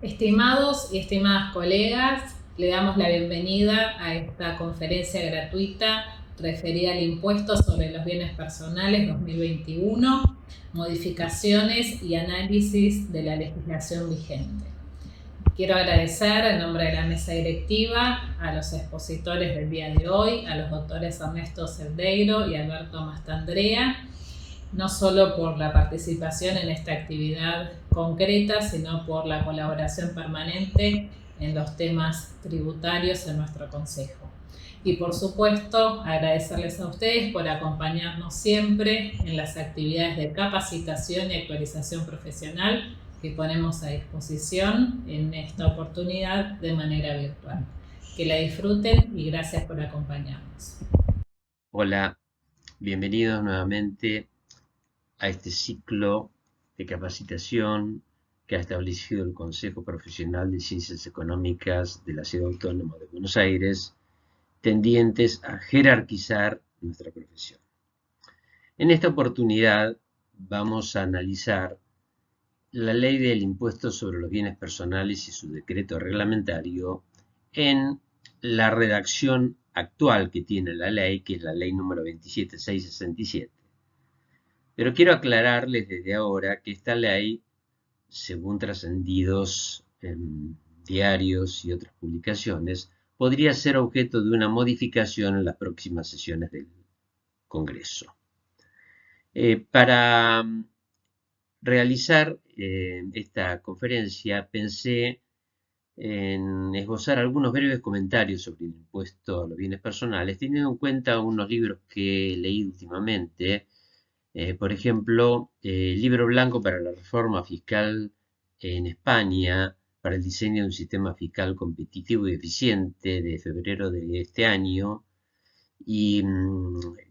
Estimados y estimadas colegas, le damos la bienvenida a esta conferencia gratuita referida al impuesto sobre los bienes personales 2021, modificaciones y análisis de la legislación vigente. Quiero agradecer en nombre de la mesa directiva a los expositores del día de hoy, a los doctores Ernesto Cerdeiro y Alberto Mastandrea, no solo por la participación en esta actividad concreta, sino por la colaboración permanente en los temas tributarios en nuestro Consejo. Y por supuesto, agradecerles a ustedes por acompañarnos siempre en las actividades de capacitación y actualización profesional que ponemos a disposición en esta oportunidad de manera virtual. Que la disfruten y gracias por acompañarnos. Hola, bienvenidos nuevamente a este ciclo de capacitación que ha establecido el Consejo Profesional de Ciencias Económicas de la Ciudad Autónoma de Buenos Aires, tendientes a jerarquizar nuestra profesión. En esta oportunidad vamos a analizar la ley del impuesto sobre los bienes personales y su decreto reglamentario en la redacción actual que tiene la ley, que es la ley número 27667. Pero quiero aclararles desde ahora que esta ley, según trascendidos en diarios y otras publicaciones, podría ser objeto de una modificación en las próximas sesiones del Congreso. Para realizar esta conferencia pensé en esbozar algunos breves comentarios sobre el impuesto a los bienes personales, teniendo en cuenta unos libros que he leído últimamente. Por ejemplo, el Libro Blanco para la Reforma Fiscal en España, para el diseño de un sistema fiscal competitivo y eficiente, de febrero de este año, y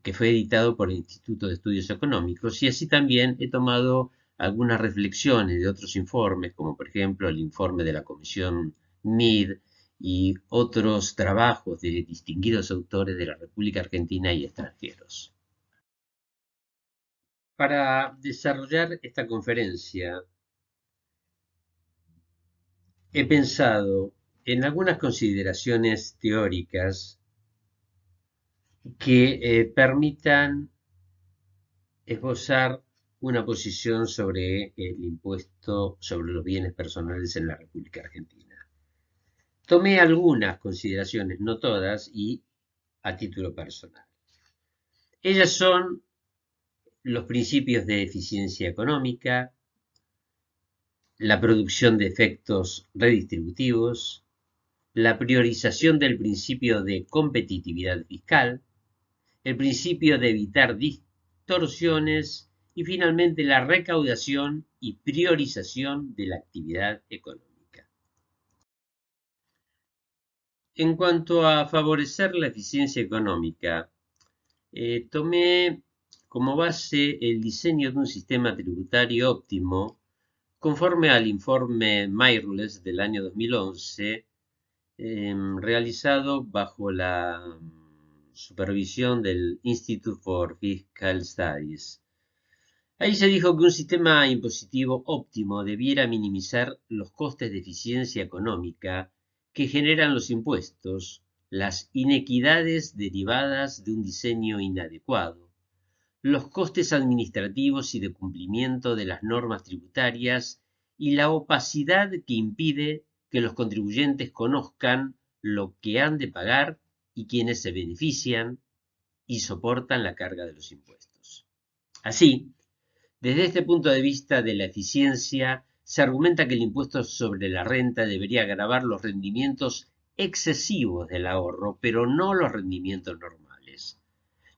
que fue editado por el Instituto de Estudios Económicos, y así también he tomado algunas reflexiones de otros informes, como por ejemplo el informe de la Comisión MID y otros trabajos de distinguidos autores de la República Argentina y extranjeros. Para desarrollar esta conferencia, he pensado en algunas consideraciones teóricas que permitan esbozar una posición sobre el impuesto sobre los bienes personales en la República Argentina. Tomé algunas consideraciones, no todas, y a título personal. Ellas son los principios de eficiencia económica, la producción de efectos redistributivos, la priorización del principio de competitividad fiscal, el principio de evitar distorsiones y finalmente la recaudación y priorización de la actividad económica. En cuanto a favorecer la eficiencia económica, tomé como base el diseño de un sistema tributario óptimo conforme al informe Mirrlees del año 2011, realizado bajo la supervisión del Institute for Fiscal Studies. Ahí se dijo que un sistema impositivo óptimo debiera minimizar los costes de eficiencia económica que generan los impuestos, las inequidades derivadas de un diseño inadecuado, los costes administrativos y de cumplimiento de las normas tributarias y la opacidad que impide que los contribuyentes conozcan lo que han de pagar y quienes se benefician y soportan la carga de los impuestos. Así, desde este punto de vista de la eficiencia, se argumenta que el impuesto sobre la renta debería gravar los rendimientos excesivos del ahorro, pero no los rendimientos normales.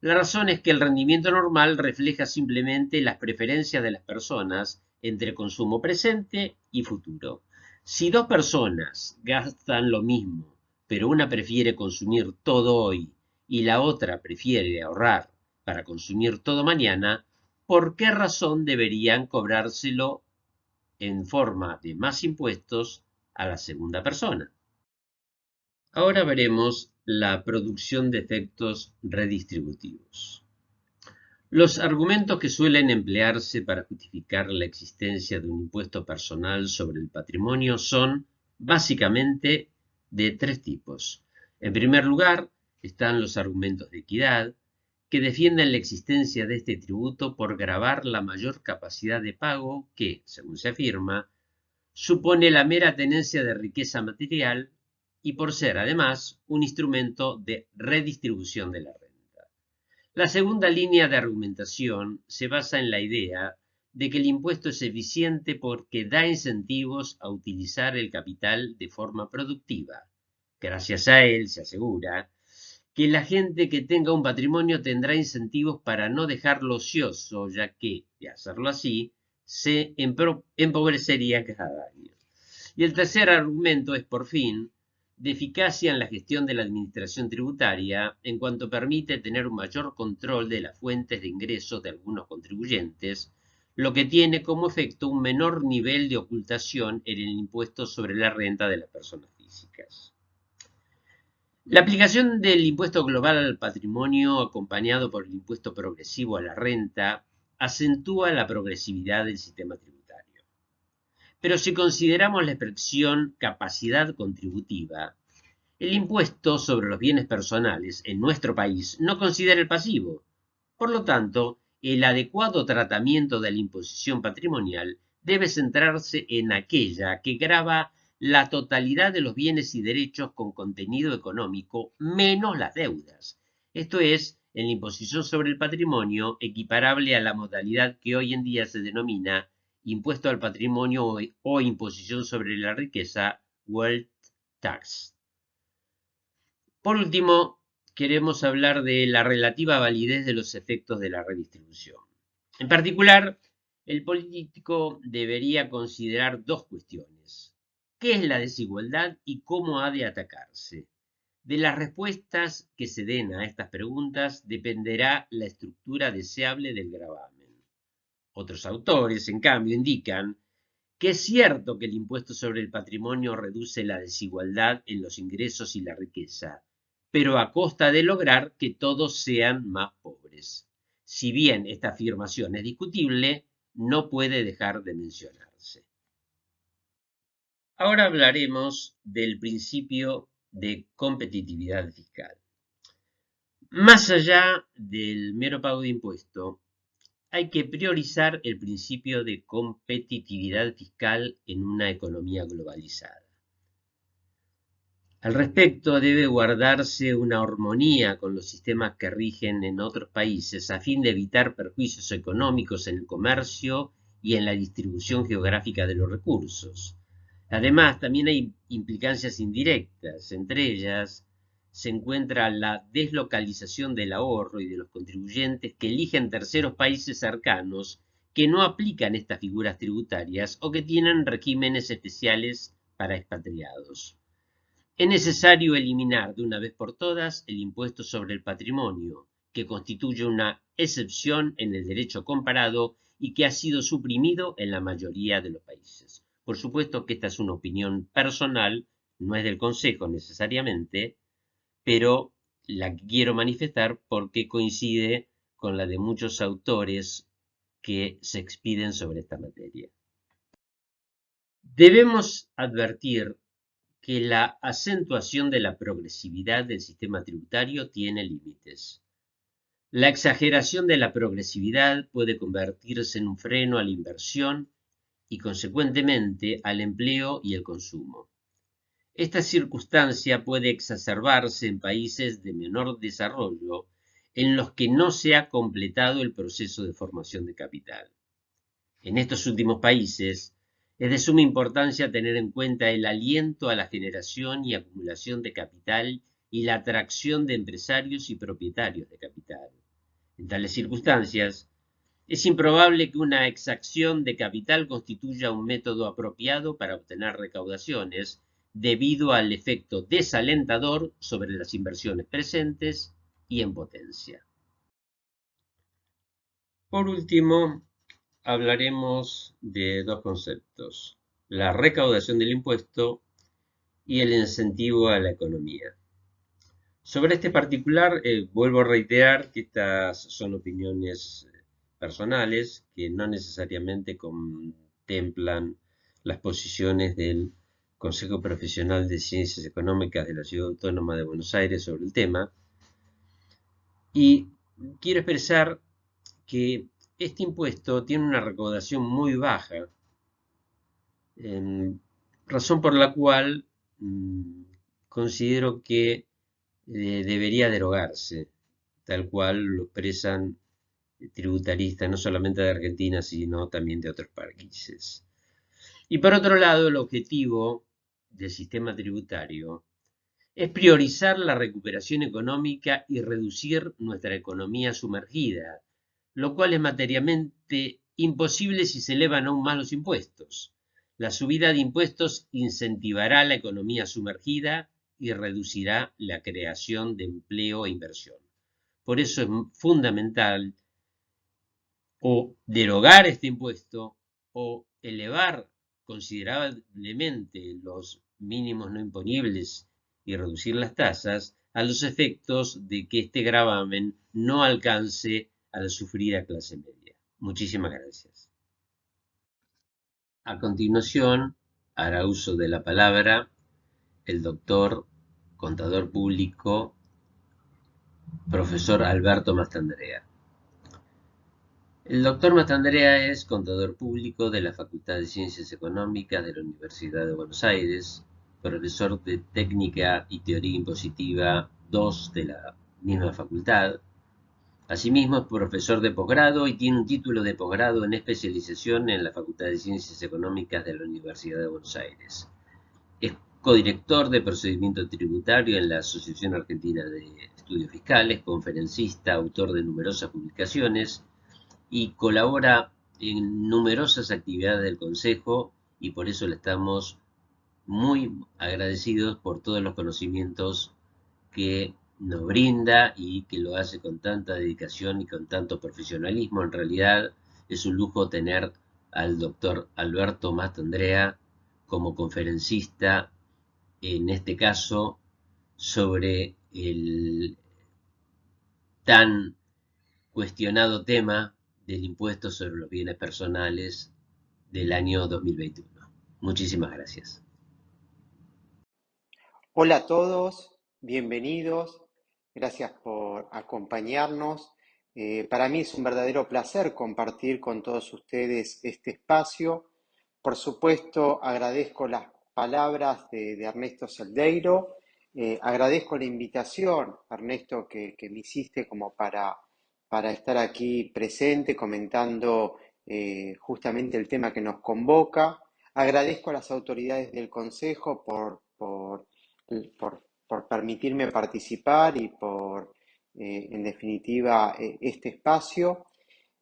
La razón es que el rendimiento normal refleja simplemente las preferencias de las personas entre consumo presente y futuro. Si dos personas gastan lo mismo, pero una prefiere consumir todo hoy y la otra prefiere ahorrar para consumir todo mañana, ¿por qué razón deberían cobrárselo en forma de más impuestos a la segunda persona? Ahora veremos la producción de efectos redistributivos. Los argumentos que suelen emplearse para justificar la existencia de un impuesto personal sobre el patrimonio son básicamente de tres tipos. En primer lugar, están los argumentos de equidad, que defienden la existencia de este tributo por gravar la mayor capacidad de pago que, según se afirma, supone la mera tenencia de riqueza material y por ser, además, un instrumento de redistribución de la renta. La segunda línea de argumentación se basa en la idea de que el impuesto es eficiente porque da incentivos a utilizar el capital de forma productiva. Gracias a él, se asegura, que la gente que tenga un patrimonio tendrá incentivos para no dejarlo ocioso, ya que, de hacerlo así, se empobrecería cada año. Y el tercer argumento es, por fin, de eficacia en la gestión de la administración tributaria, en cuanto permite tener un mayor control de las fuentes de ingresos de algunos contribuyentes, lo que tiene como efecto un menor nivel de ocultación en el impuesto sobre la renta de las personas físicas. La aplicación del impuesto global al patrimonio, acompañado por el impuesto progresivo a la renta, acentúa la progresividad del sistema tributario. Pero si consideramos la expresión capacidad contributiva, el impuesto sobre los bienes personales en nuestro país no considera el pasivo. Por lo tanto, el adecuado tratamiento de la imposición patrimonial debe centrarse en aquella que grava la totalidad de los bienes y derechos con contenido económico menos las deudas. Esto es, en la imposición sobre el patrimonio equiparable a la modalidad que hoy en día se denomina impuesto al patrimonio o imposición sobre la riqueza, wealth tax. Por último, queremos hablar de la relativa validez de los efectos de la redistribución. En particular, el político debería considerar dos cuestiones. ¿Qué es la desigualdad y cómo ha de atacarse? De las respuestas que se den a estas preguntas dependerá la estructura deseable del gravamen. Otros autores, en cambio, indican que es cierto que el impuesto sobre el patrimonio reduce la desigualdad en los ingresos y la riqueza, pero a costa de lograr que todos sean más pobres. Si bien esta afirmación es discutible, no puede dejar de mencionarse. Ahora hablaremos del principio de competitividad fiscal. Más allá del mero pago de impuesto, hay que priorizar el principio de competitividad fiscal en una economía globalizada. Al respecto, debe guardarse una armonía con los sistemas que rigen en otros países a fin de evitar perjuicios económicos en el comercio y en la distribución geográfica de los recursos. Además, también hay implicancias indirectas, entre ellas se encuentra la deslocalización del ahorro y de los contribuyentes que eligen terceros países cercanos que no aplican estas figuras tributarias o que tienen regímenes especiales para expatriados. Es necesario eliminar de una vez por todas el impuesto sobre el patrimonio, que constituye una excepción en el derecho comparado y que ha sido suprimido en la mayoría de los países. Por supuesto que esta es una opinión personal, no es del Consejo necesariamente, pero la quiero manifestar porque coincide con la de muchos autores que se expiden sobre esta materia. Debemos advertir que la acentuación de la progresividad del sistema tributario tiene límites. La exageración de la progresividad puede convertirse en un freno a la inversión y, consecuentemente, al empleo y el consumo. Esta circunstancia puede exacerbarse en países de menor desarrollo en los que no se ha completado el proceso de formación de capital. En estos últimos países, es de suma importancia tener en cuenta el aliento a la generación y acumulación de capital y la atracción de empresarios y propietarios de capital. En tales circunstancias, es improbable que una exacción de capital constituya un método apropiado para obtener recaudaciones debido al efecto desalentador sobre las inversiones presentes y en potencia. Por último, hablaremos de dos conceptos: la recaudación del impuesto y el incentivo a la economía. Sobre este particular, vuelvo a reiterar que estas son opiniones personales que no necesariamente contemplan las posiciones del Consejo Profesional de Ciencias Económicas de la Ciudad Autónoma de Buenos Aires sobre el tema. Y quiero expresar que este impuesto tiene una recaudación muy baja, razón por la cual considero que debería derogarse, tal cual lo expresan tributaristas no solamente de Argentina, sino también de otros países. Y por otro lado, el objetivo del sistema tributario es priorizar la recuperación económica y reducir nuestra economía sumergida, lo cual es materialmente imposible si se elevan aún más los impuestos. La subida de impuestos incentivará la economía sumergida y reducirá la creación de empleo e inversión. Por eso es fundamental o derogar este impuesto o elevar considerablemente los mínimos no imponibles y reducir las tasas a los efectos de que este gravamen no alcance a la sufrida clase media. Muchísimas gracias. A continuación, hará uso de la palabra el doctor, contador público, profesor Alberto Mastandrea. El doctor Mastandrea es contador público de la Facultad de Ciencias Económicas de la Universidad de Buenos Aires, profesor de Técnica y Teoría Impositiva 2 de la misma facultad. Asimismo, es profesor de posgrado y tiene un título de posgrado en especialización en la Facultad de Ciencias Económicas de la Universidad de Buenos Aires. Es codirector de procedimiento tributario en la Asociación Argentina de Estudios Fiscales, conferencista, autor de numerosas publicaciones y colabora en numerosas actividades del Consejo y por eso le estamos muy agradecidos por todos los conocimientos que nos brinda y que lo hace con tanta dedicación y con tanto profesionalismo. En realidad es un lujo tener al doctor Alberto Mastandrea como conferencista, en este caso sobre el tan cuestionado tema del impuesto sobre los bienes personales del año 2021. Muchísimas gracias. Hola a todos, bienvenidos, gracias por acompañarnos. Para mí es un verdadero placer compartir con todos ustedes este espacio. Por supuesto, agradezco las palabras de Ernesto Celdeiro, agradezco la invitación, Ernesto, que me hiciste como para estar aquí presente comentando justamente el tema que nos convoca. Agradezco a las autoridades del Consejo por permitirme participar y en definitiva, este espacio.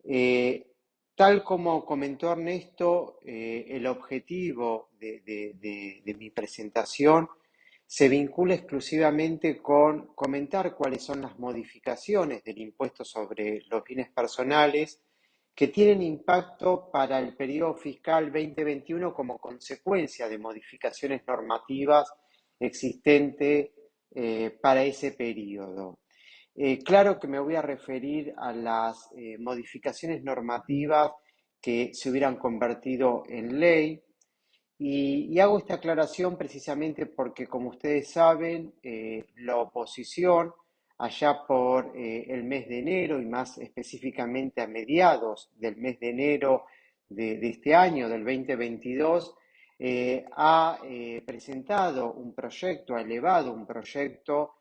Eh, Tal como comentó Ernesto, el objetivo de mi presentación se vincula exclusivamente con comentar cuáles son las modificaciones del impuesto sobre los bienes personales que tienen impacto para el periodo fiscal 2021 como consecuencia de modificaciones normativas existentes para ese periodo. Claro que me voy a referir a las modificaciones normativas que se hubieran convertido en ley y hago esta aclaración precisamente porque, como ustedes saben, la oposición allá por el mes de enero y más específicamente a mediados del mes de enero de este año, del 2022, ha presentado un proyecto, ha elevado un proyecto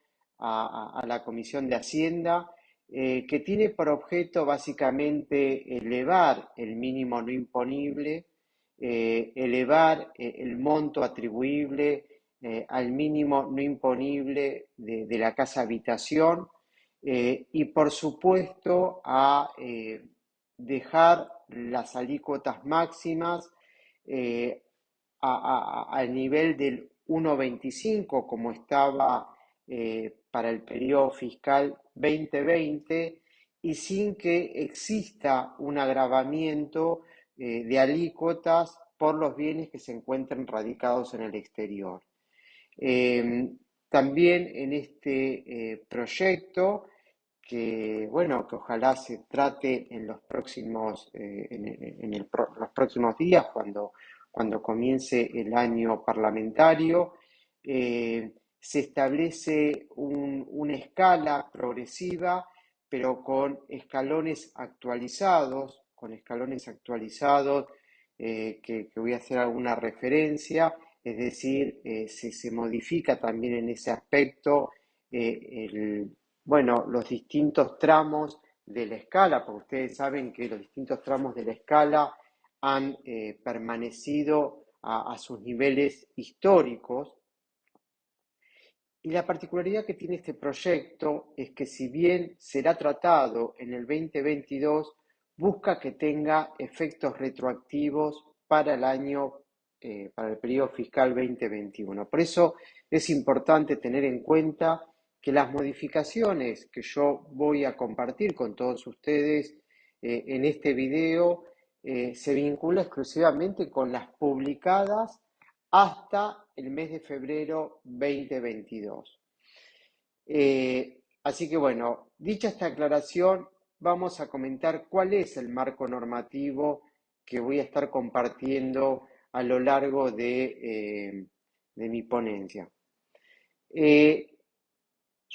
a la Comisión de Hacienda que tiene por objeto básicamente elevar el mínimo no imponible, elevar el monto atribuible al mínimo no imponible de la casa habitación y por supuesto a dejar las alícuotas máximas eh, al nivel del 1,25 como estaba para el periodo fiscal 2020 y sin que exista un agravamiento de alícuotas por los bienes que se encuentren radicados en el exterior. Eh, también en este proyecto que, bueno, que ojalá se trate en los próximos, los próximos días, cuando comience el año parlamentario, se establece una escala progresiva, pero con escalones actualizados, que voy a hacer alguna referencia, es decir, se modifica también en ese aspecto bueno, los distintos tramos de la escala, porque ustedes saben que los distintos tramos de la escala han permanecido a sus niveles históricos. Y la particularidad que tiene este proyecto es que, si bien será tratado en el 2022, busca que tenga efectos retroactivos para para el periodo fiscal 2021. Por eso es importante tener en cuenta que las modificaciones que yo voy a compartir con todos ustedes en este video se vincula exclusivamente con las publicadas hasta el mes de febrero 2022. Así que bueno, dicha esta aclaración, vamos a comentar cuál es el marco normativo que voy a estar compartiendo a lo largo de mi ponencia.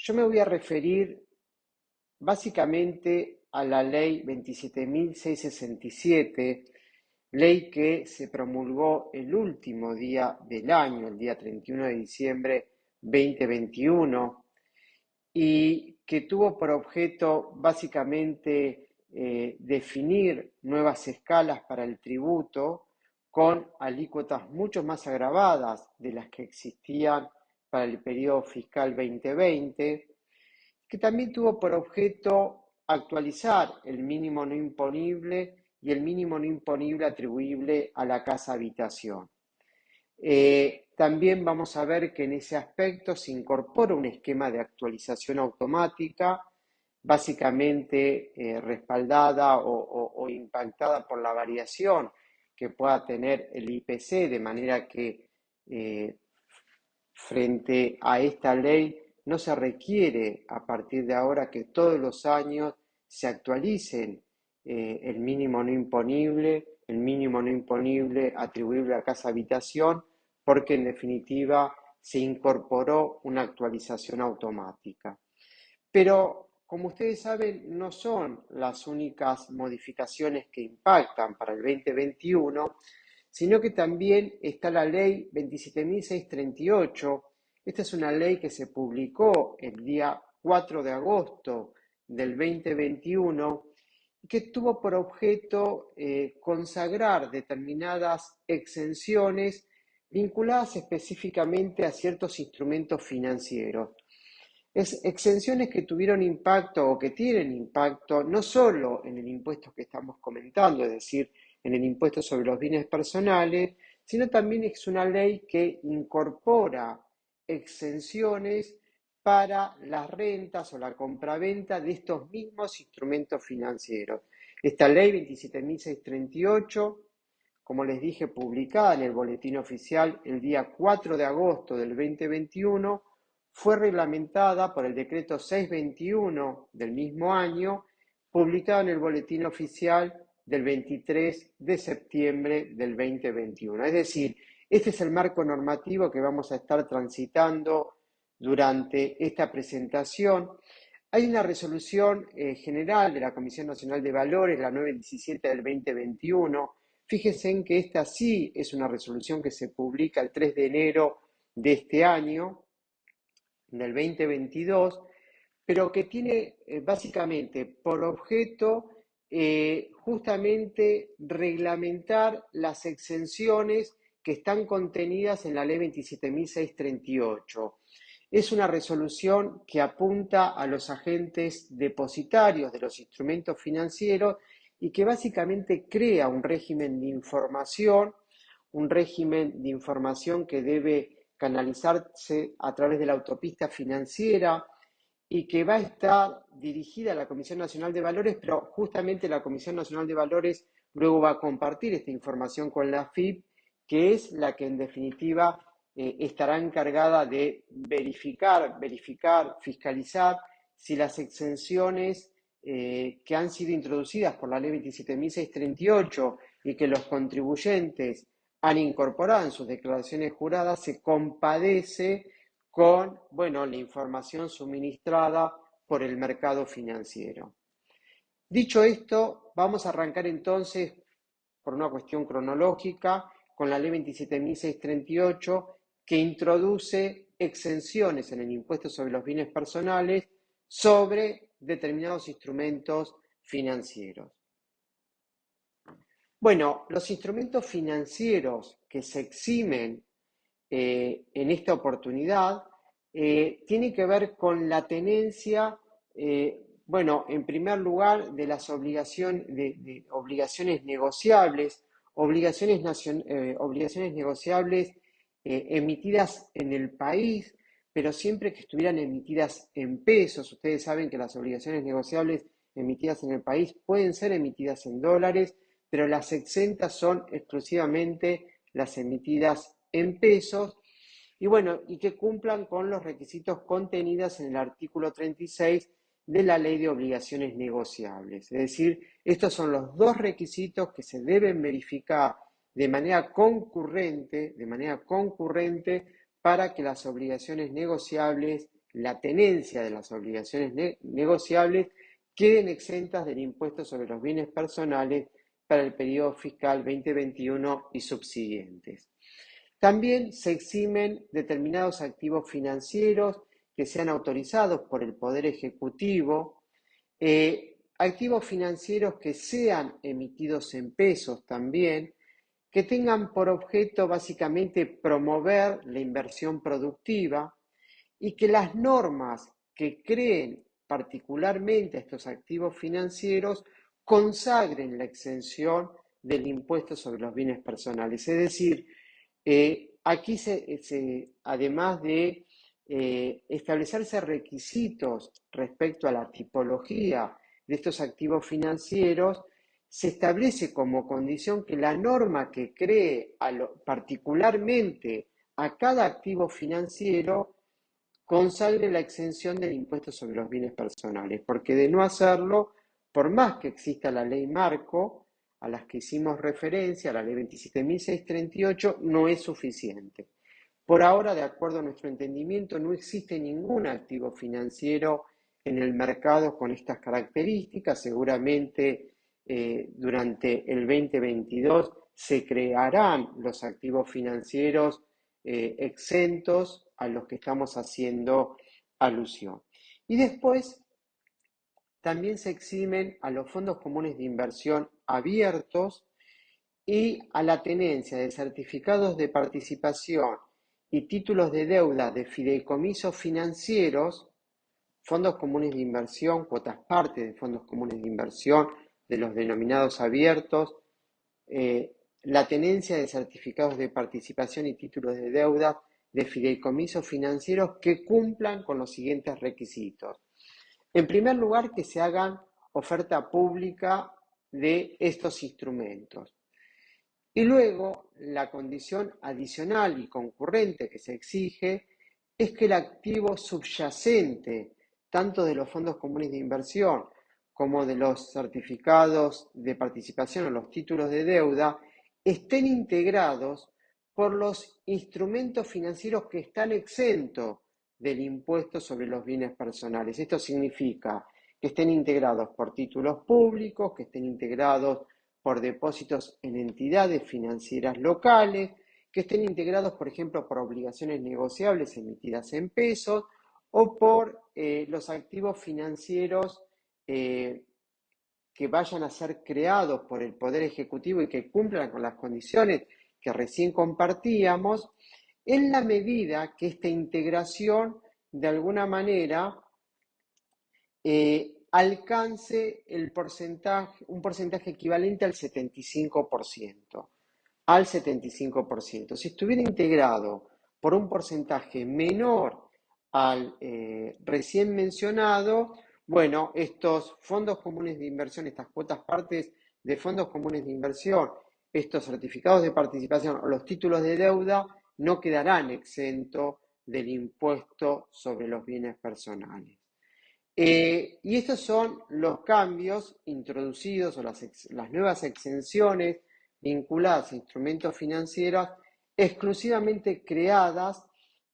Yo me voy a referir básicamente a la ley 27.667, ley que se promulgó el último día del año, el día 31 de diciembre 2021, y que tuvo por objeto básicamente definir nuevas escalas para el tributo con alícuotas mucho más agravadas de las que existían para el periodo fiscal 2020, que también tuvo por objeto actualizar el mínimo no imponible y el mínimo no imponible atribuible a la casa habitación. También vamos a ver que en ese aspecto se incorpora un esquema de actualización automática, básicamente respaldada o impactada por la variación que pueda tener el IPC, de manera que frente a esta ley no se requiere a partir de ahora que todos los años se actualicen el mínimo no imponible atribuible a casa habitación, porque en definitiva se incorporó una actualización automática. Pero, como ustedes saben, no son las únicas modificaciones que impactan para el 2021, sino que también está la ley 27.638. Esta es una ley que se publicó el día 4 de agosto del 2021 y que tuvo por objeto consagrar determinadas exenciones vinculadas específicamente a ciertos instrumentos financieros. Exenciones que tuvieron impacto o que tienen impacto no solo en el impuesto que estamos comentando, es decir, en el impuesto sobre los bienes personales, sino también es una ley que incorpora exenciones para las rentas o la compraventa de estos mismos instrumentos financieros. Esta ley 27.638, como les dije, publicada en el Boletín Oficial el día 4 de agosto del 2021, fue reglamentada por el decreto 621 del mismo año, publicado en el Boletín Oficial del 23 de septiembre del 2021. Es decir, este es el marco normativo que vamos a estar transitando durante esta presentación. Hay una resolución general de la Comisión Nacional de Valores, la 917 del 2021. Fíjense en que esta sí es una resolución que se publica el 3 de enero de este año, del 2022, pero que tiene básicamente por objeto justamente reglamentar las exenciones que están contenidas en la ley 27.638. Es una resolución que apunta a los agentes depositarios de los instrumentos financieros y que básicamente crea un régimen de información que debe canalizarse a través de la autopista financiera y que va a estar dirigida a la Comisión Nacional de Valores, pero justamente la Comisión Nacional de Valores luego va a compartir esta información con la AFIP, que es la que en definitiva estará encargada de verificar, fiscalizar si las exenciones que han sido introducidas por la ley 27.638 y que los contribuyentes han incorporado en sus declaraciones juradas se compadece con, bueno, la información suministrada por el mercado financiero. Dicho esto, vamos a arrancar entonces, por una cuestión cronológica, con la ley 27.638, que introduce exenciones en el impuesto sobre los bienes personales sobre determinados instrumentos financieros. Bueno, los instrumentos financieros que se eximen en esta oportunidad tienen que ver con la tenencia, bueno, en primer lugar, de las obligaciones negociables, obligaciones negociables emitidas en el país, pero siempre que estuvieran emitidas en pesos. Ustedes saben que las obligaciones negociables emitidas en el país pueden ser emitidas en dólares, pero las exentas son exclusivamente las emitidas en pesos, y bueno, y que cumplan con los requisitos contenidos en el artículo 36 de la Ley de Obligaciones Negociables. Es decir, estos son los dos requisitos que se deben verificar de manera concurrente para que las obligaciones negociables, la tenencia de las obligaciones negociables, queden exentas del impuesto sobre los bienes personales para el periodo fiscal 2021 y subsiguientes. También se eximen determinados activos financieros que sean autorizados por el Poder Ejecutivo, activos financieros que sean emitidos en pesos también, que tengan por objeto básicamente promover la inversión productiva y que las normas que creen particularmente a estos activos financieros consagren la exención del impuesto sobre los bienes personales. Es decir, aquí además de establecerse requisitos respecto a la tipología de estos activos financieros, se establece como condición que la norma que cree particularmente a cada activo financiero consagre la exención del impuesto sobre los bienes personales, porque de no hacerlo, por más que exista la ley marco a las que hicimos referencia, la ley 27.638, no es suficiente. Por ahora, de acuerdo a nuestro entendimiento, no existe ningún activo financiero en el mercado con estas características. Seguramente durante el 2022 se crearán los activos financieros exentos a los que estamos haciendo alusión. Y después también se eximen a los fondos comunes de inversión abiertos y a la tenencia de certificados de participación y títulos de deuda de fideicomisos financieros, fondos comunes de inversión, cuotas parte de fondos comunes de inversión de los denominados abiertos, la tenencia de certificados de participación y títulos de deuda de fideicomisos financieros que cumplan con los siguientes requisitos. En primer lugar, que se hagan oferta pública de estos instrumentos. Y luego, la condición adicional y concurrente que se exige es que el activo subyacente, tanto de los fondos comunes de inversión como de los certificados de participación o los títulos de deuda, estén integrados por los instrumentos financieros que están exentos del impuesto sobre los bienes personales. Esto significa que estén integrados por títulos públicos, que estén integrados por depósitos en entidades financieras locales, que estén integrados, por ejemplo, por obligaciones negociables emitidas en pesos o por los activos financieros que vayan a ser creados por el Poder Ejecutivo y que cumplan con las condiciones que recién compartíamos, en la medida que esta integración de alguna manera alcance un porcentaje equivalente al 75%. Al 75%. Si estuviera integrado por un porcentaje menor al recién mencionado, bueno, estos fondos comunes de inversión, estas cuotas partes de fondos comunes de inversión, estos certificados de participación o los títulos de deuda no quedarán exentos del impuesto sobre los bienes personales. Y estos son los cambios introducidos o las nuevas exenciones vinculadas a instrumentos financieros exclusivamente creadas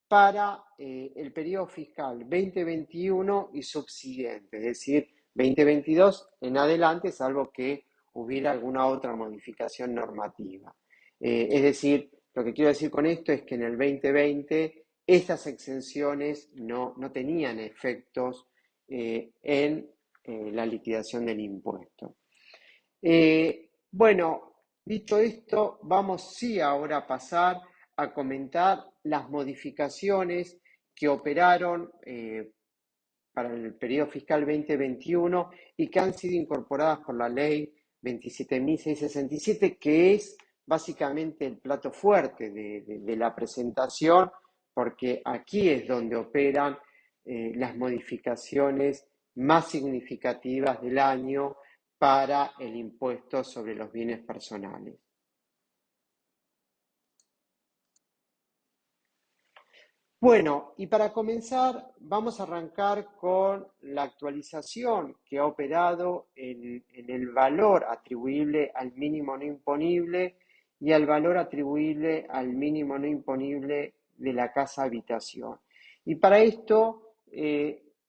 para el periodo fiscal 2021 y subsiguiente, es decir, 2022 en adelante, salvo que hubiera alguna otra modificación normativa. Es decir, lo que quiero decir con esto es que en el 2020 estas exenciones no tenían efectos en la liquidación del impuesto. Bueno, dicho esto, vamos sí ahora a pasar a comentar las modificaciones que operaron para el periodo fiscal 2021 y que han sido incorporadas por la ley 27.667, que es básicamente el plato fuerte de la presentación, porque aquí es donde operan las modificaciones más significativas del año para el impuesto sobre los bienes personales. Bueno, y para comenzar vamos a arrancar con la actualización que ha operado en el valor atribuible al mínimo no imponible y al valor atribuible al mínimo no imponible de la casa habitación. Y para esto,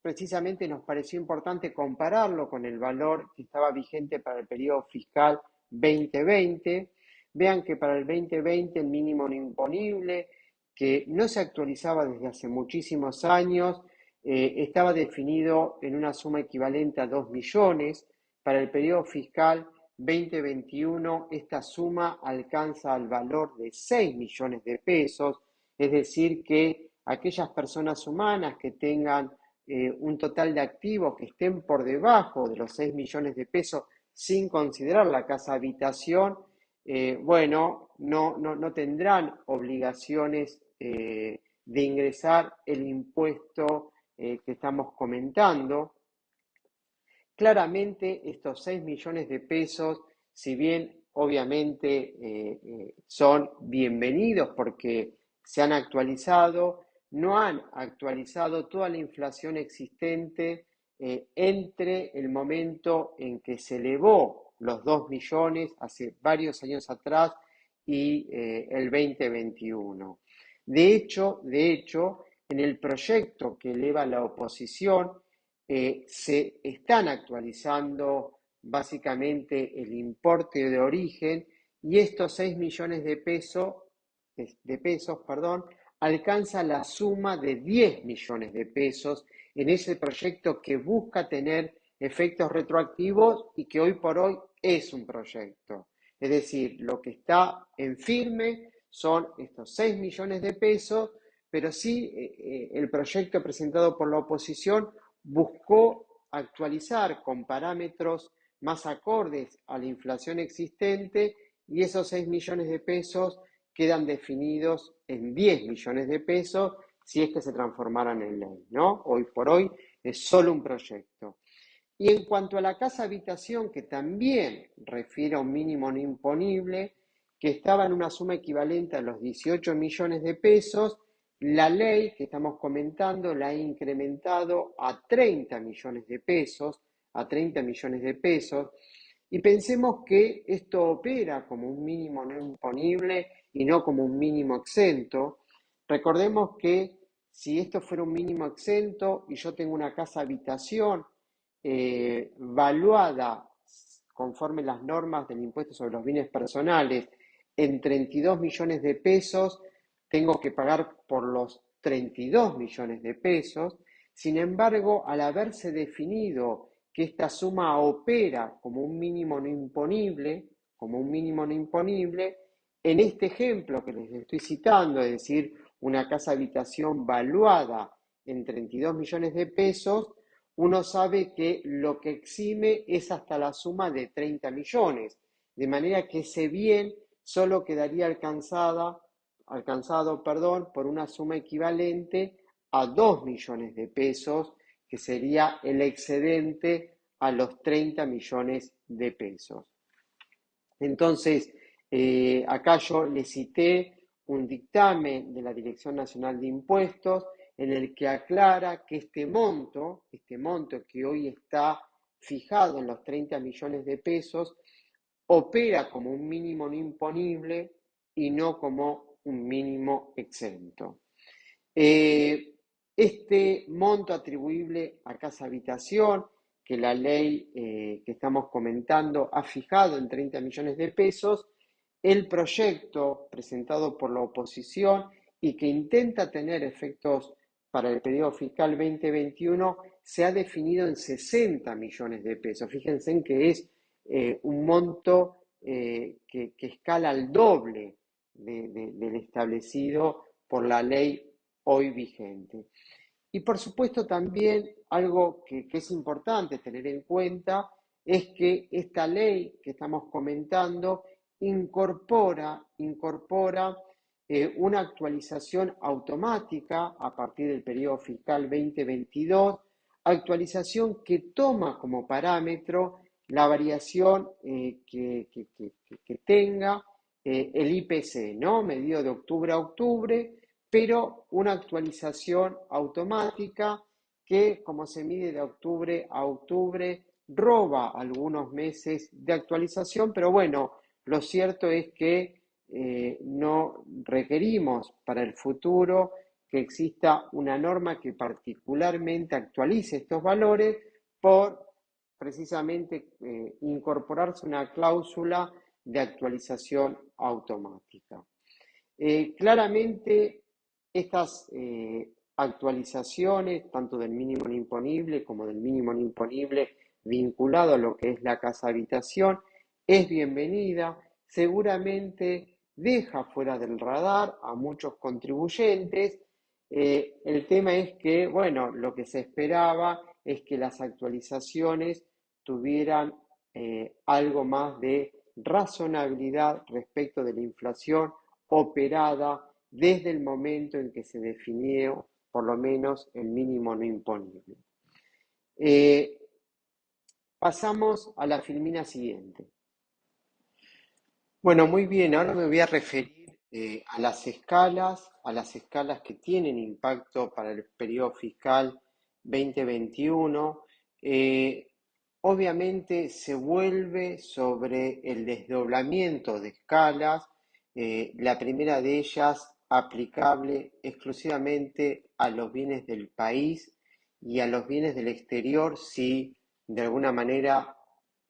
precisamente nos pareció importante compararlo con el valor que estaba vigente para el periodo fiscal 2020. Vean que para el 2020 el mínimo no imponible, que no se actualizaba desde hace muchísimos años, estaba definido en una suma equivalente a 2 millones. Para el periodo fiscal 2021, esta suma alcanza el valor de 6 millones de pesos, es decir, que aquellas personas humanas que tengan un total de activos que estén por debajo de los 6 millones de pesos sin considerar la casa habitación, bueno, no tendrán obligaciones de ingresar el impuesto que estamos comentando. Claramente estos 6 millones de pesos, si bien obviamente son bienvenidos porque se han actualizado, no han actualizado toda la inflación existente entre el momento en que se elevó los 2 millones hace varios años atrás y el 2021. De hecho, en el proyecto que eleva la oposición, se están actualizando básicamente el importe de origen y estos 6 millones de pesos, alcanza la suma de 10 millones de pesos en ese proyecto que busca tener efectos retroactivos y que hoy por hoy es un proyecto. Es decir, lo que está en firme son estos 6 millones de pesos, pero sí el proyecto presentado por la oposición buscó actualizar con parámetros más acordes a la inflación existente y esos 6 millones de pesos quedan definidos en 10 millones de pesos si es que se transformaran en ley, ¿no? Hoy por hoy es solo un proyecto. Y en cuanto a la casa habitación, que también refiere a un mínimo no imponible, que estaba en una suma equivalente a los 18 millones de pesos, la ley que estamos comentando la ha incrementado a 30 millones de pesos, y pensemos que esto opera como un mínimo no imponible y no como un mínimo exento. Recordemos que si esto fuera un mínimo exento y yo tengo una casa habitación valuada conforme las normas del impuesto sobre los bienes personales en 32 millones de pesos, tengo que pagar por los 32 millones de pesos. Sin embargo, al haberse definido que esta suma opera como un mínimo no imponible, en este ejemplo que les estoy citando, es decir, una casa habitación valuada en 32 millones de pesos, uno sabe que lo que exime es hasta la suma de 30 millones, de manera que ese bien solo quedaría alcanzado por una suma equivalente a 2 millones de pesos, que sería el excedente a los 30 millones de pesos. Entonces, acá yo les cité un dictamen de la Dirección Nacional de Impuestos en el que aclara que este monto que hoy está fijado en los 30 millones de pesos, opera como un mínimo no imponible y no como un mínimo exento. Este monto atribuible a casa habitación, que la ley que estamos comentando ha fijado en 30 millones de pesos, el proyecto presentado por la oposición y que intenta tener efectos para el periodo fiscal 2021 se ha definido en 60 millones de pesos. Fíjense en que es un monto que escala al doble del establecido por la ley hoy vigente. Y por supuesto también algo que es importante tener en cuenta es que esta ley que estamos comentando incorpora una actualización automática a partir del periodo fiscal 2022, actualización que toma como parámetro la variación que tenga el IPC, ¿no? Medido de octubre a octubre, pero una actualización automática que, como se mide de octubre a octubre, roba algunos meses de actualización, pero bueno, lo cierto es que no requerimos para el futuro que exista una norma que particularmente actualice estos valores por precisamente incorporarse una cláusula de actualización automática. Claramente estas actualizaciones, tanto del mínimo no imponible como del mínimo no imponible vinculado a lo que es la casa habitación, es bienvenida, seguramente deja fuera del radar a muchos contribuyentes. El tema es que, bueno, lo que se esperaba es que las actualizaciones tuvieran algo más de razonabilidad respecto de la inflación operada desde el momento en que se definió por lo menos el mínimo no imponible. Pasamos a la filmina siguiente. Bueno, muy bien, ahora me voy a referir a las escalas que tienen impacto para el periodo fiscal 2021. Obviamente se vuelve sobre el desdoblamiento de escalas, la primera de ellas aplicable exclusivamente a los bienes del país y a los bienes del exterior si de alguna manera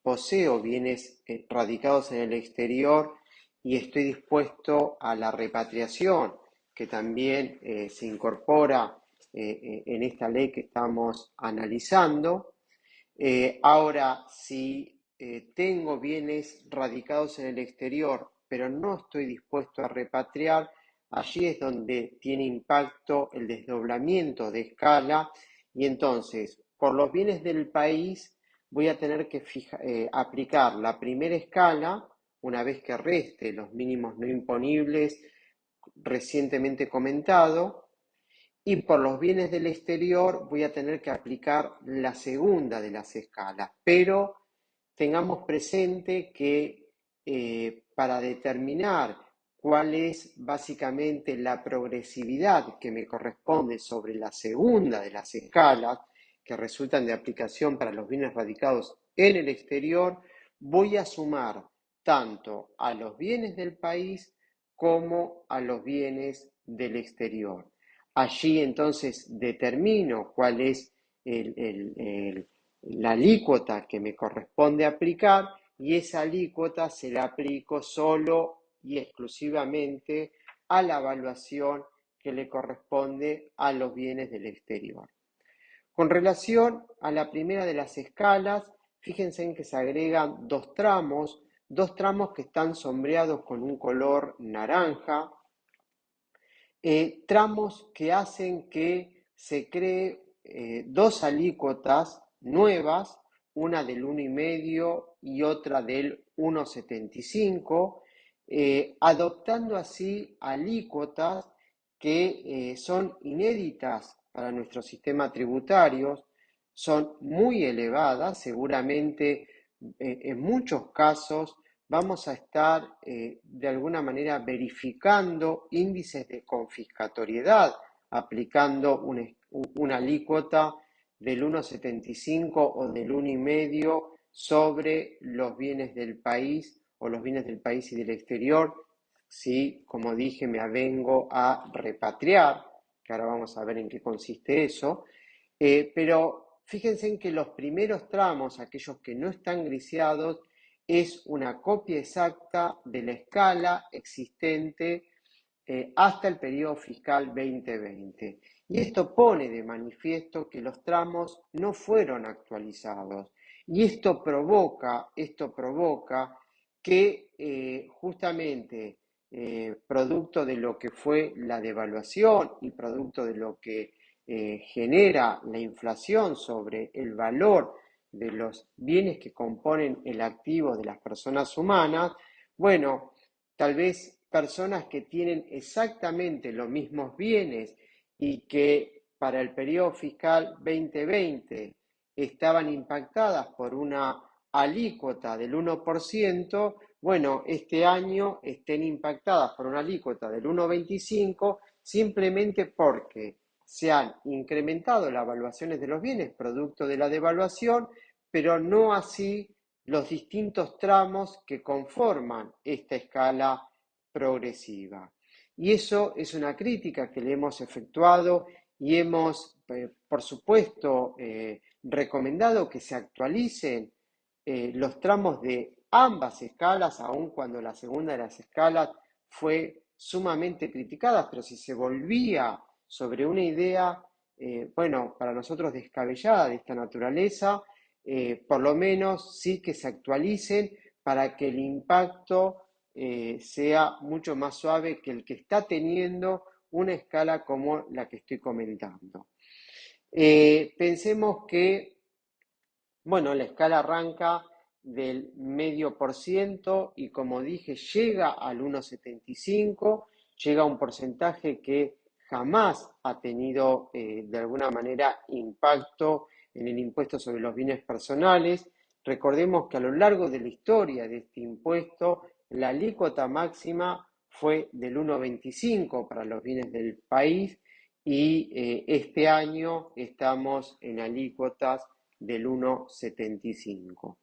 poseo bienes radicados en el exterior y estoy dispuesto a la repatriación, que también se incorpora en esta ley que estamos analizando. Ahora, si tengo bienes radicados en el exterior, pero no estoy dispuesto a repatriar, allí es donde tiene impacto el desdoblamiento de escala y entonces, por los bienes del país, voy a tener que aplicar la primera escala, una vez que reste los mínimos no imponibles recientemente comentado, y por los bienes del exterior voy a tener que aplicar la segunda de las escalas, pero tengamos presente que para determinar cuál es básicamente la progresividad que me corresponde sobre la segunda de las escalas que resultan de aplicación para los bienes radicados en el exterior, voy a sumar tanto a los bienes del país como a los bienes del exterior. Allí entonces determino cuál es la alícuota que me corresponde aplicar y esa alícuota se la aplico solo y exclusivamente a la evaluación que le corresponde a los bienes del exterior. Con relación a la primera de las escalas, fíjense en que se agregan dos tramos que están sombreados con un color naranja, tramos que hacen que se cree dos alícuotas nuevas, una del 1,5 y otra del 1,75, adoptando así alícuotas que son inéditas para nuestro sistema tributario, son muy elevadas, seguramente en muchos casos vamos a estar de alguna manera verificando índices de confiscatoriedad, aplicando una alícuota del 1,75 o del 1,5 sobre los bienes del país o los bienes del país y del exterior, si, como dije, me avengo a repatriar, que ahora vamos a ver en qué consiste eso, pero fíjense en que los primeros tramos, aquellos que no están griseados, es una copia exacta de la escala existente hasta el periodo fiscal 2020. Y esto pone de manifiesto que los tramos no fueron actualizados. Y esto provoca que justamente producto de lo que fue la devaluación y producto de lo que genera la inflación sobre el valor de los bienes que componen el activo de las personas humanas, bueno, tal vez personas que tienen exactamente los mismos bienes y que para el periodo fiscal 2020 estaban impactadas por una alícuota del 1%, bueno, este año estén impactadas por una alícuota del 1,25 simplemente porque se han incrementado las evaluaciones de los bienes producto de la devaluación, pero no así los distintos tramos que conforman esta escala progresiva. Y eso es una crítica que le hemos efectuado y hemos, por supuesto, recomendado que se actualicen los tramos de ambas escalas, aun cuando la segunda de las escalas fue sumamente criticada, pero si se volvía sobre una idea, bueno, para nosotros descabellada de esta naturaleza, por lo menos sí que se actualicen para que el impacto sea mucho más suave que el que está teniendo una escala como la que estoy comentando. Pensemos que, bueno, la escala arranca del 0,5% y como dije, llega al 1,75, llega a un porcentaje que jamás ha tenido de alguna manera impacto en el impuesto sobre los bienes personales. Recordemos que a lo largo de la historia de este impuesto, la alícuota máxima fue del 1,25 para los bienes del país y este año estamos en alícuotas del 1,75.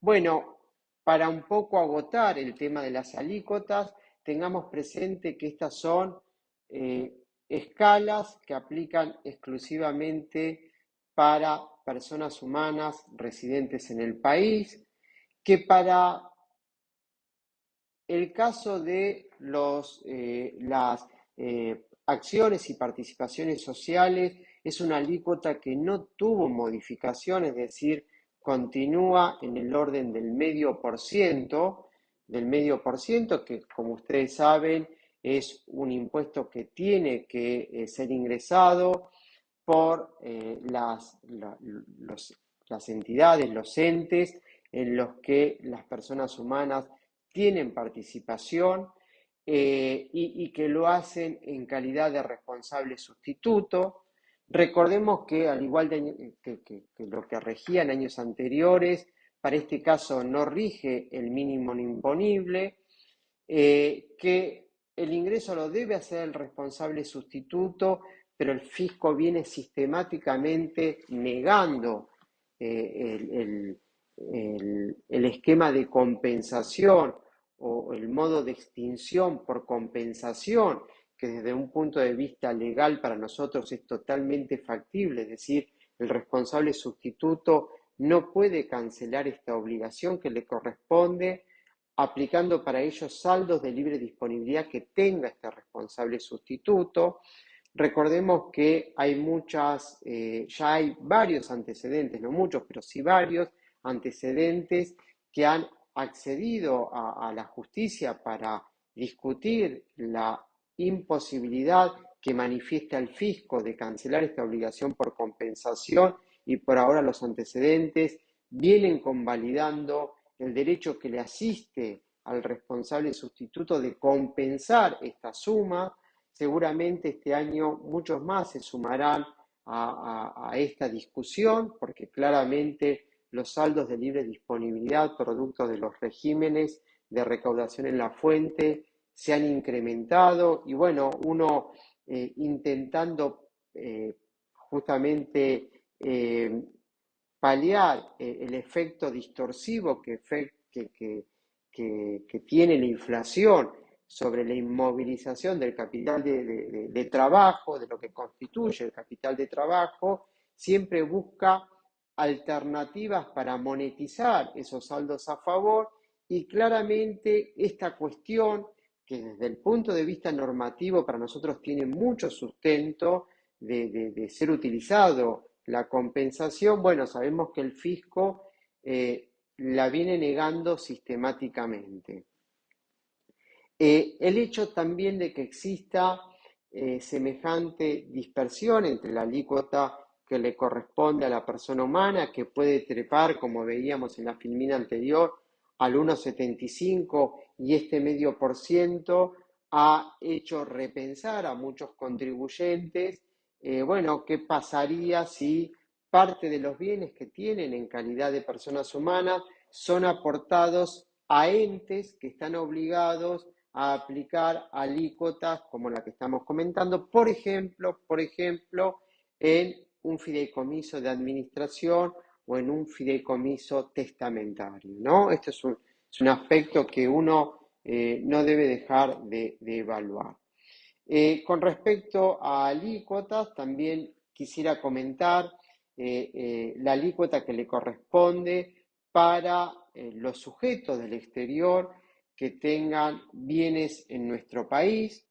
Bueno, para un poco agotar el tema de las alícuotas, tengamos presente que estas son escalas que aplican exclusivamente para personas humanas residentes en el país, que para el caso de las acciones y participaciones sociales es una alícuota que no tuvo modificación, es decir, continúa en el orden del 0,5%, que como ustedes saben es un impuesto que tiene que ser ingresado por las entidades, los entes en los que las personas humanas tienen participación y que lo hacen en calidad de responsable sustituto. Recordemos que al igual que lo que regía en años anteriores, para este caso no rige el mínimo no imponible, que el ingreso lo debe hacer el responsable sustituto, pero el fisco viene sistemáticamente negando el esquema de compensación o el modo de extinción por compensación, que desde un punto de vista legal para nosotros es totalmente factible, es decir, el responsable sustituto no puede cancelar esta obligación que le corresponde, aplicando para ellos saldos de libre disponibilidad que tenga este responsable sustituto. Recordemos que hay ya hay varios antecedentes, no muchos, pero sí varios antecedentes que han accedido a la justicia para discutir la imposibilidad que manifiesta el fisco de cancelar esta obligación por compensación y por ahora los antecedentes vienen convalidando el derecho que le asiste al responsable sustituto de compensar esta suma. Seguramente este año muchos más se sumarán a esta discusión porque claramente los saldos de libre disponibilidad producto de los regímenes de recaudación en la fuente se han incrementado y bueno, uno intentando justamente paliar el efecto distorsivo que tiene la inflación sobre la inmovilización del capital de trabajo, de lo que constituye el capital de trabajo, siempre busca alternativas para monetizar esos saldos a favor y claramente esta cuestión que desde el punto de vista normativo para nosotros tiene mucho sustento de ser utilizado la compensación, bueno, sabemos que el fisco la viene negando sistemáticamente. El hecho también de que exista semejante dispersión entre la alícuota que le corresponde a la persona humana, que puede trepar, como veíamos en la filmina anterior, al 1,75 y este 0,5% ha hecho repensar a muchos contribuyentes, bueno, ¿qué pasaría si parte de los bienes que tienen en calidad de personas humanas son aportados a entes que están obligados a aplicar alícuotas como la que estamos comentando, por ejemplo, en un fideicomiso de administración o en un fideicomiso testamentario, ¿no? Esto es un aspecto que uno no debe dejar de evaluar. Con respecto a alícuotas, también quisiera comentar la alícuota que le corresponde para los sujetos del exterior que tengan bienes en nuestro país.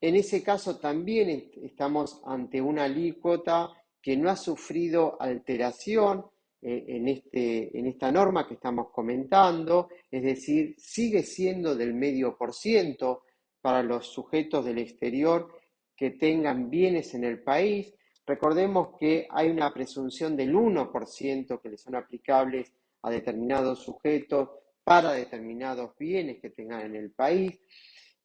En ese caso también estamos ante una alícuota que no ha sufrido alteración en esta norma que estamos comentando, es decir, sigue siendo del 0,5% para los sujetos del exterior que tengan bienes en el país. Recordemos que hay una presunción del 1% que le son aplicables a determinados sujetos para determinados bienes que tengan en el país.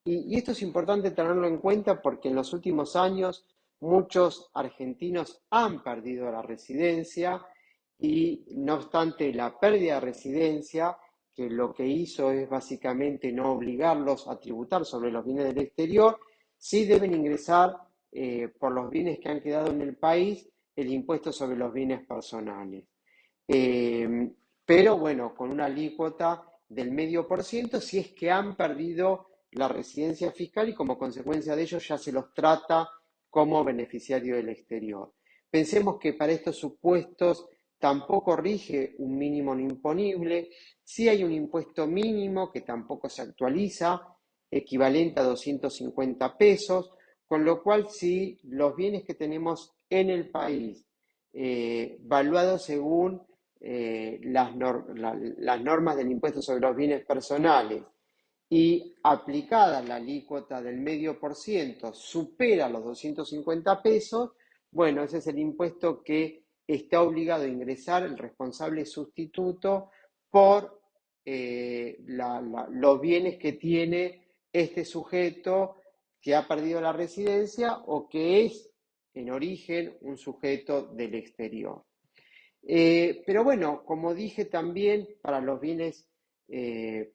Y esto es importante tenerlo en cuenta porque en los últimos años muchos argentinos han perdido la residencia y no obstante la pérdida de residencia, que lo que hizo es básicamente no obligarlos a tributar sobre los bienes del exterior, sí deben ingresar por los bienes que han quedado en el país el impuesto sobre los bienes personales. Pero bueno, con una alícuota del 0,5% si es que han perdido la residencia fiscal y como consecuencia de ello ya se los trata como beneficiario del exterior. Pensemos que para estos supuestos tampoco rige un mínimo no imponible, sí hay un impuesto mínimo que tampoco se actualiza, equivalente a 250 pesos, con lo cual si los bienes que tenemos en el país, valuados según las normas del impuesto sobre los bienes personales, y aplicada la alícuota del 0,5% supera los 250 pesos, bueno, ese es el impuesto que está obligado a ingresar el responsable sustituto por los bienes que tiene este sujeto que ha perdido la residencia o que es en origen un sujeto del exterior. Pero bueno, como dije también, para los bienes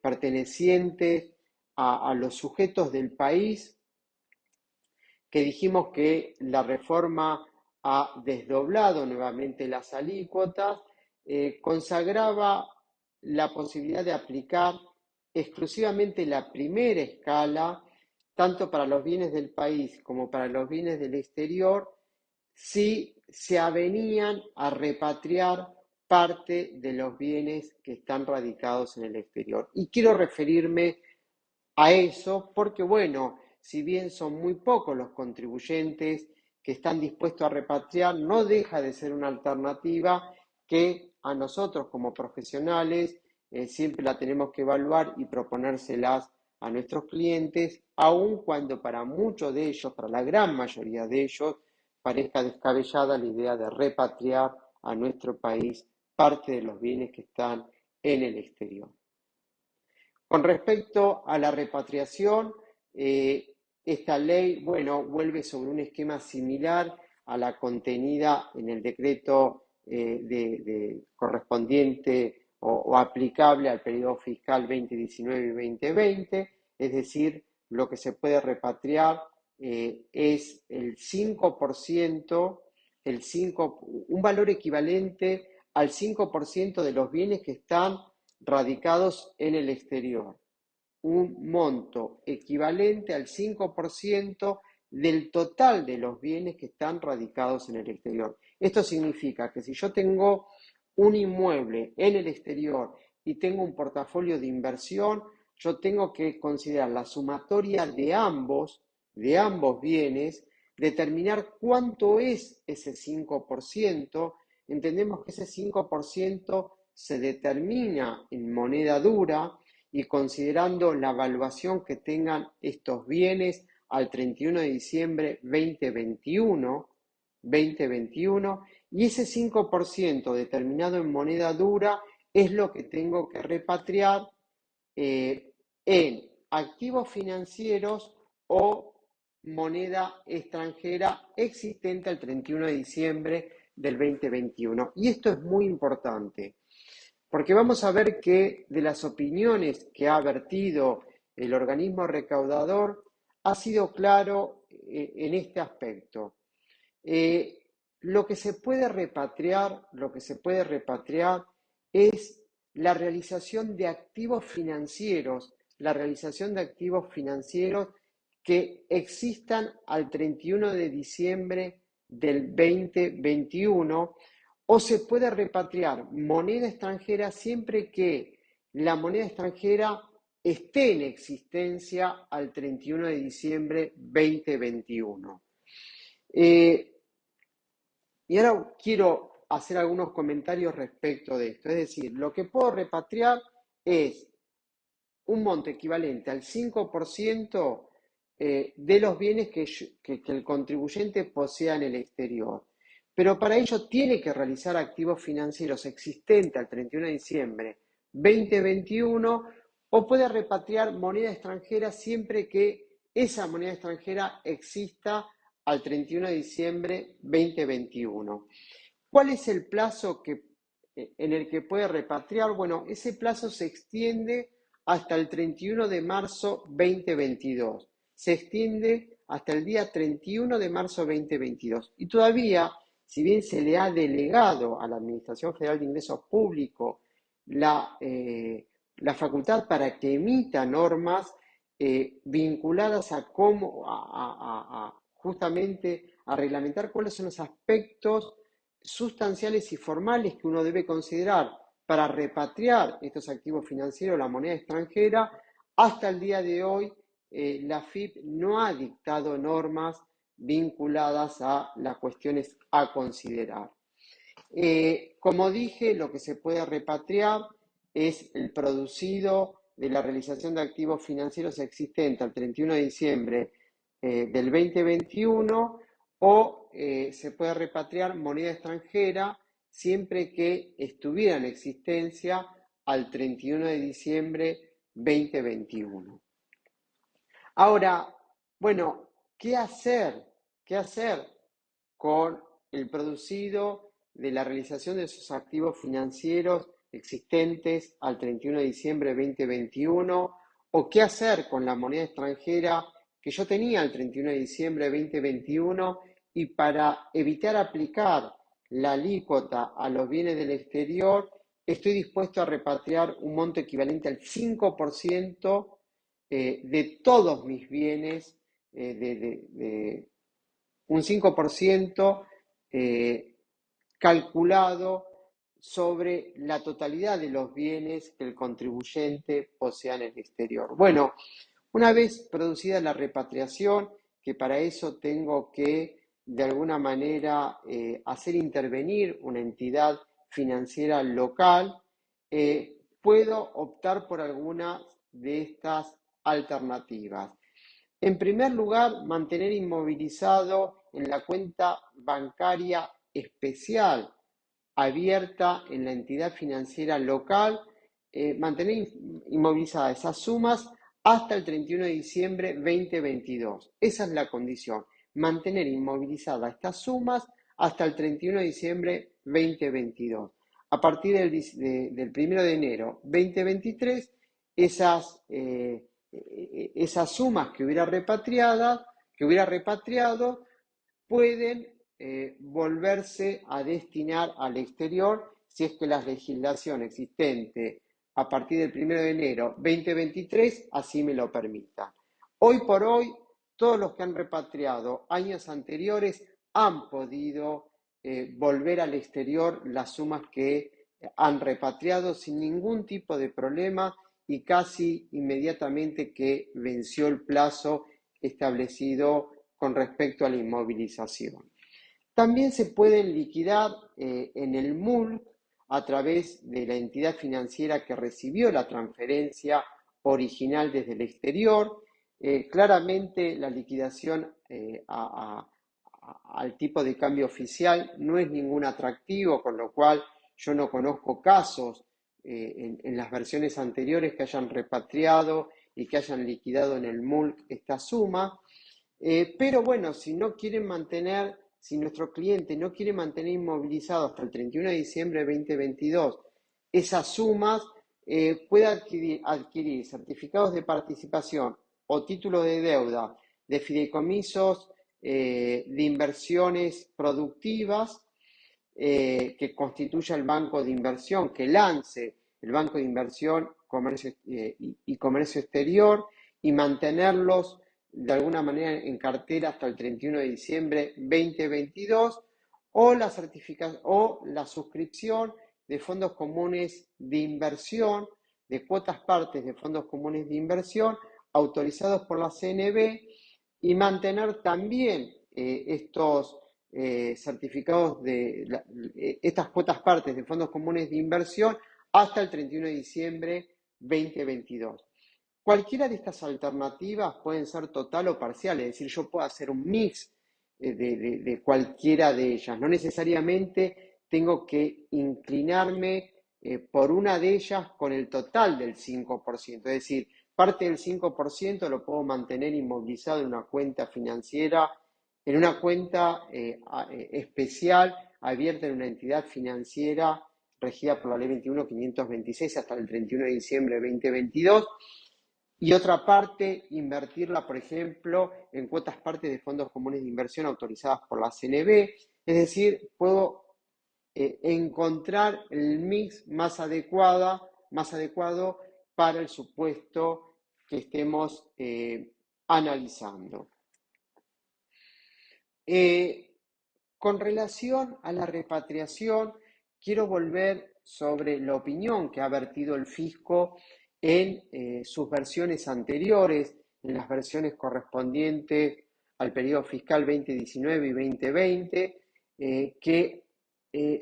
pertenecientes a los sujetos del país, que dijimos que la reforma ha desdoblado nuevamente las alícuotas, consagraba la posibilidad de aplicar exclusivamente la primera escala, tanto para los bienes del país como para los bienes del exterior, si se avenían a repatriar parte de los bienes que están radicados en el exterior. Y quiero referirme a eso porque, bueno, si bien son muy pocos los contribuyentes que están dispuestos a repatriar, no deja de ser una alternativa que a nosotros como profesionales siempre la tenemos que evaluar y proponérselas a nuestros clientes, aun cuando para muchos de ellos, para la gran mayoría de ellos, parezca descabellada la idea de repatriar a nuestro país parte de los bienes que están en el exterior. Con respecto a la repatriación, esta ley, bueno, vuelve sobre un esquema similar a la contenida en el decreto correspondiente o aplicable al periodo fiscal 2019 y 2020, es decir, lo que se puede repatriar es el 5%, un valor equivalente al 5% de los bienes que están radicados en el exterior. Un monto equivalente al 5% del total de los bienes que están radicados en el exterior. Esto significa que si yo tengo un inmueble en el exterior y tengo un portafolio de inversión, yo tengo que considerar la sumatoria de ambos bienes, determinar cuánto es ese 5%. Entendemos que ese 5% se determina en moneda dura y considerando la evaluación que tengan estos bienes al 31 de diciembre 2021, y ese 5% determinado en moneda dura es lo que tengo que repatriar en activos financieros o moneda extranjera existente al 31 de diciembre del 2021. Y esto es muy importante, porque vamos a ver que de las opiniones que ha vertido el organismo recaudador, ha sido claro en este aspecto. Lo que se puede repatriar es la realización de activos financieros, que existan al 31 de diciembre del 2021, o se puede repatriar moneda extranjera siempre que la moneda extranjera esté en existencia al 31 de diciembre 2021. Y ahora quiero hacer algunos comentarios respecto de esto. Es decir, lo que puedo repatriar es un monto equivalente al 5% de los bienes que el contribuyente posea en el exterior. Pero para ello tiene que realizar activos financieros existentes al 31 de diciembre 2021 o puede repatriar moneda extranjera siempre que esa moneda extranjera exista al 31 de diciembre 2021. ¿Cuál es el plazo en el que puede repatriar? Bueno, ese plazo se extiende hasta el 31 de marzo 2022. Se extiende hasta el día 31 de marzo 2022. Y todavía, si bien se le ha delegado a la Administración Federal de Ingresos Públicos la facultad para que emita normas vinculadas a cómo, justamente a reglamentar cuáles son los aspectos sustanciales y formales que uno debe considerar para repatriar estos activos financieros, la moneda extranjera, hasta el día de hoy la AFIP no ha dictado normas vinculadas a las cuestiones a considerar. Como dije, lo que se puede repatriar es el producido de la realización de activos financieros existentes al 31 de diciembre del 2021 o se puede repatriar moneda extranjera siempre que estuviera en existencia al 31 de diciembre 2021. Ahora, bueno, ¿qué hacer? ¿Qué hacer con el producido de la realización de esos activos financieros existentes al 31 de diciembre de 2021? ¿O qué hacer con la moneda extranjera que yo tenía el 31 de diciembre de 2021 y para evitar aplicar la alícuota a los bienes del exterior, estoy dispuesto a repatriar un monto equivalente al 5% de todos mis bienes, un 5% calculado sobre la totalidad de los bienes que el contribuyente posea en el exterior. Bueno, una vez producida la repatriación, que para eso tengo que de alguna manera hacer intervenir una entidad financiera local, puedo optar por alguna de estas alternativas. En primer lugar, mantener inmovilizado en la cuenta bancaria especial abierta en la entidad financiera local, mantener inmovilizadas esas sumas hasta el 31 de diciembre 2022. Esa es la condición, mantener inmovilizadas estas sumas hasta el 31 de diciembre 2022. A partir del 1 de enero 2023, esas sumas que hubiera repatriado pueden volverse a destinar al exterior si es que la legislación existente a partir del 1 de enero 2023 así me lo permita. Hoy por hoy, todos los que han repatriado años anteriores han podido volver al exterior las sumas que han repatriado sin ningún tipo de problema y casi inmediatamente que venció el plazo establecido con respecto a la inmovilización. También se pueden liquidar en el MULC a través de la entidad financiera que recibió la transferencia original desde el exterior. Claramente la liquidación al tipo de cambio oficial no es ningún atractivo, con lo cual yo no conozco casos en las versiones anteriores que hayan repatriado y que hayan liquidado en el MULC esta suma. Pero bueno, si nuestro cliente no quiere mantener inmovilizado hasta el 31 de diciembre de 2022 esas sumas, puede adquirir certificados de participación o títulos de deuda de fideicomisos de inversiones productivas que constituya el banco de inversión, que lance el Banco de Inversión y Comercio Exterior y mantenerlos de alguna manera en cartera hasta el 31 de diciembre 2022 o la suscripción de fondos comunes de inversión, de cuotas partes de fondos comunes de inversión autorizados por la CNB y mantener también estos certificados estas cuotas partes de fondos comunes de inversión hasta el 31 de diciembre 2022. Cualquiera de estas alternativas pueden ser total o parcial, es decir, yo puedo hacer un mix de cualquiera de ellas. No necesariamente tengo que inclinarme por una de ellas con el total del 5%. Es decir, parte del 5% lo puedo mantener inmovilizado en una cuenta financiera, en una cuenta especial abierta en una entidad financiera regida por la Ley 21.526 hasta el 31 de diciembre de 2022. Y otra parte, invertirla, por ejemplo, en cuotas partes de fondos comunes de inversión autorizadas por la CNB. Es decir, puedo encontrar el mix más adecuado para el supuesto que estemos analizando. Con relación a la repatriación, quiero volver sobre la opinión que ha vertido el fisco en sus versiones anteriores, en las versiones correspondientes al periodo fiscal 2019 y 2020, que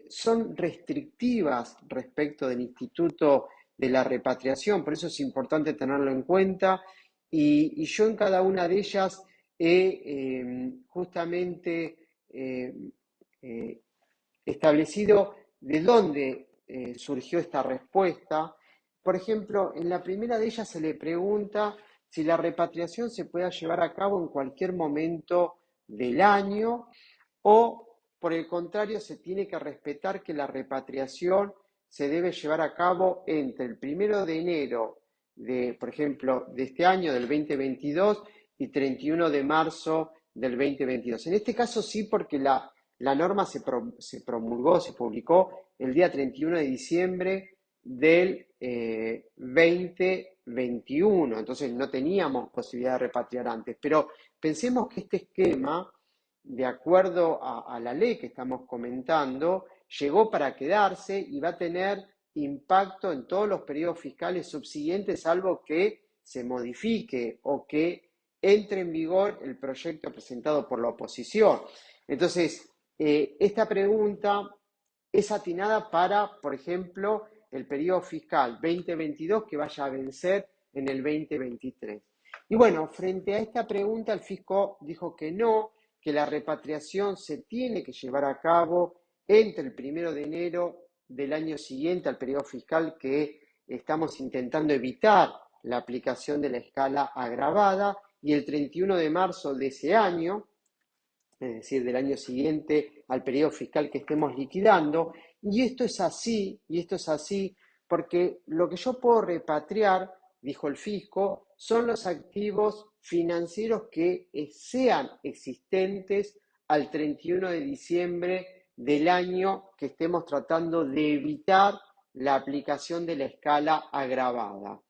son restrictivas respecto del Instituto de la Repatriación, por eso es importante tenerlo en cuenta, y yo en cada una de ellas he justamente establecido de dónde surgió esta respuesta. Por ejemplo, en la primera de ellas se le pregunta si la repatriación se puede llevar a cabo en cualquier momento del año o, por el contrario, se tiene que respetar que la repatriación se debe llevar a cabo entre el 1 de enero por ejemplo, de este año, del 2022, y 31 de marzo del 2022. En este caso sí, porque la norma se promulgó, se publicó el día 31 de diciembre del 2021, entonces no teníamos posibilidad de repatriar antes, pero pensemos que este esquema, de acuerdo a la ley que estamos comentando, llegó para quedarse y va a tener impacto en todos los periodos fiscales subsiguientes, salvo que se modifique o que entre en vigor el proyecto presentado por la oposición. Entonces, esta pregunta es atinada para, por ejemplo, el periodo fiscal 2022 que vaya a vencer en el 2023. Y bueno, frente a esta pregunta, el fisco dijo que no, que la repatriación se tiene que llevar a cabo entre el 1 de enero del año siguiente al periodo fiscal que estamos intentando evitar la aplicación de la escala agravada y el 31 de marzo de ese año, es decir, del año siguiente al periodo fiscal que estemos liquidando. Y esto es así, porque lo que yo puedo repatriar, dijo el fisco, son los activos financieros que sean existentes al 31 de diciembre del año que estemos tratando de evitar la aplicación de la escala agravada.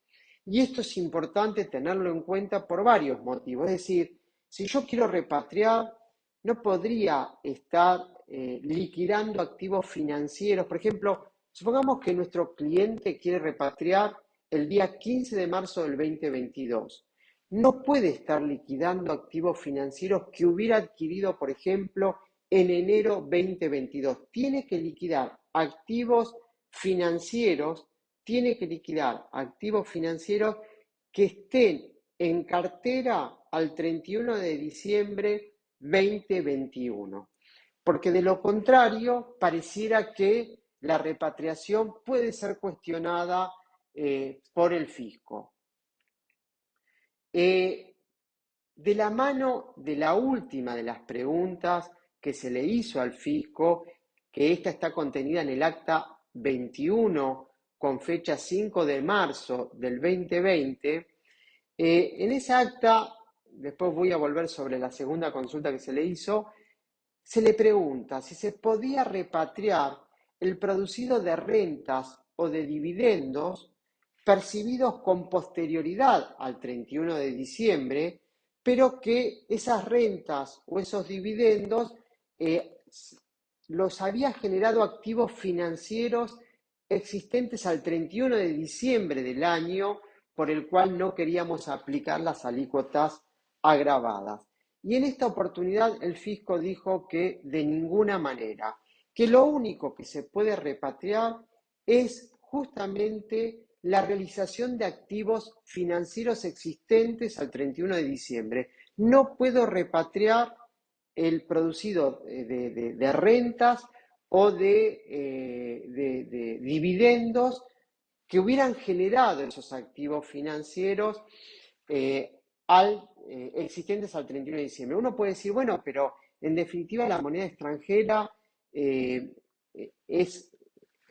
Y esto es importante tenerlo en cuenta por varios motivos. Es decir, si yo quiero repatriar, no podría estar liquidando activos financieros. Por ejemplo, supongamos que nuestro cliente quiere repatriar el día 15 de marzo del 2022. No puede estar liquidando activos financieros que hubiera adquirido, por ejemplo, en enero 2022. Tiene que liquidar activos financieros que estén en cartera al 31 de diciembre 2021, porque de lo contrario pareciera que la repatriación puede ser cuestionada por el fisco. De la mano de la última de las preguntas que se le hizo al fisco, que esta está contenida en el acta 21 con fecha 5 de marzo del 2020, en esa acta, después voy a volver sobre la segunda consulta que se le hizo, se le pregunta si se podía repatriar el producido de rentas o de dividendos percibidos con posterioridad al 31 de diciembre, pero que esas rentas o esos dividendos los había generado activos financieros existentes al 31 de diciembre del año, por el cual no queríamos aplicar las alícuotas agravadas. Y en esta oportunidad el fisco dijo que de ninguna manera, que lo único que se puede repatriar es justamente la realización de activos financieros existentes al 31 de diciembre. No puedo repatriar el producido de rentas o de dividendos que hubieran generado esos activos financieros existentes al 31 de diciembre. Uno puede decir, bueno, pero en definitiva la moneda extranjera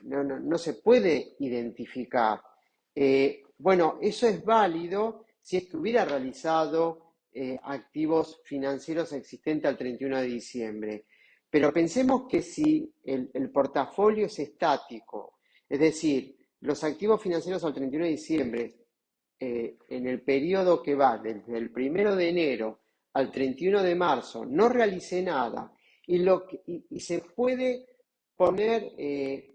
no se puede identificar. Bueno, eso es válido si es que hubiera realizado activos financieros existentes al 31 de diciembre. Pero pensemos que si el portafolio es estático, es decir, los activos financieros al 31 de diciembre, en el periodo que va desde el 1 de enero al 31 de marzo, no realicé nada y se puede poner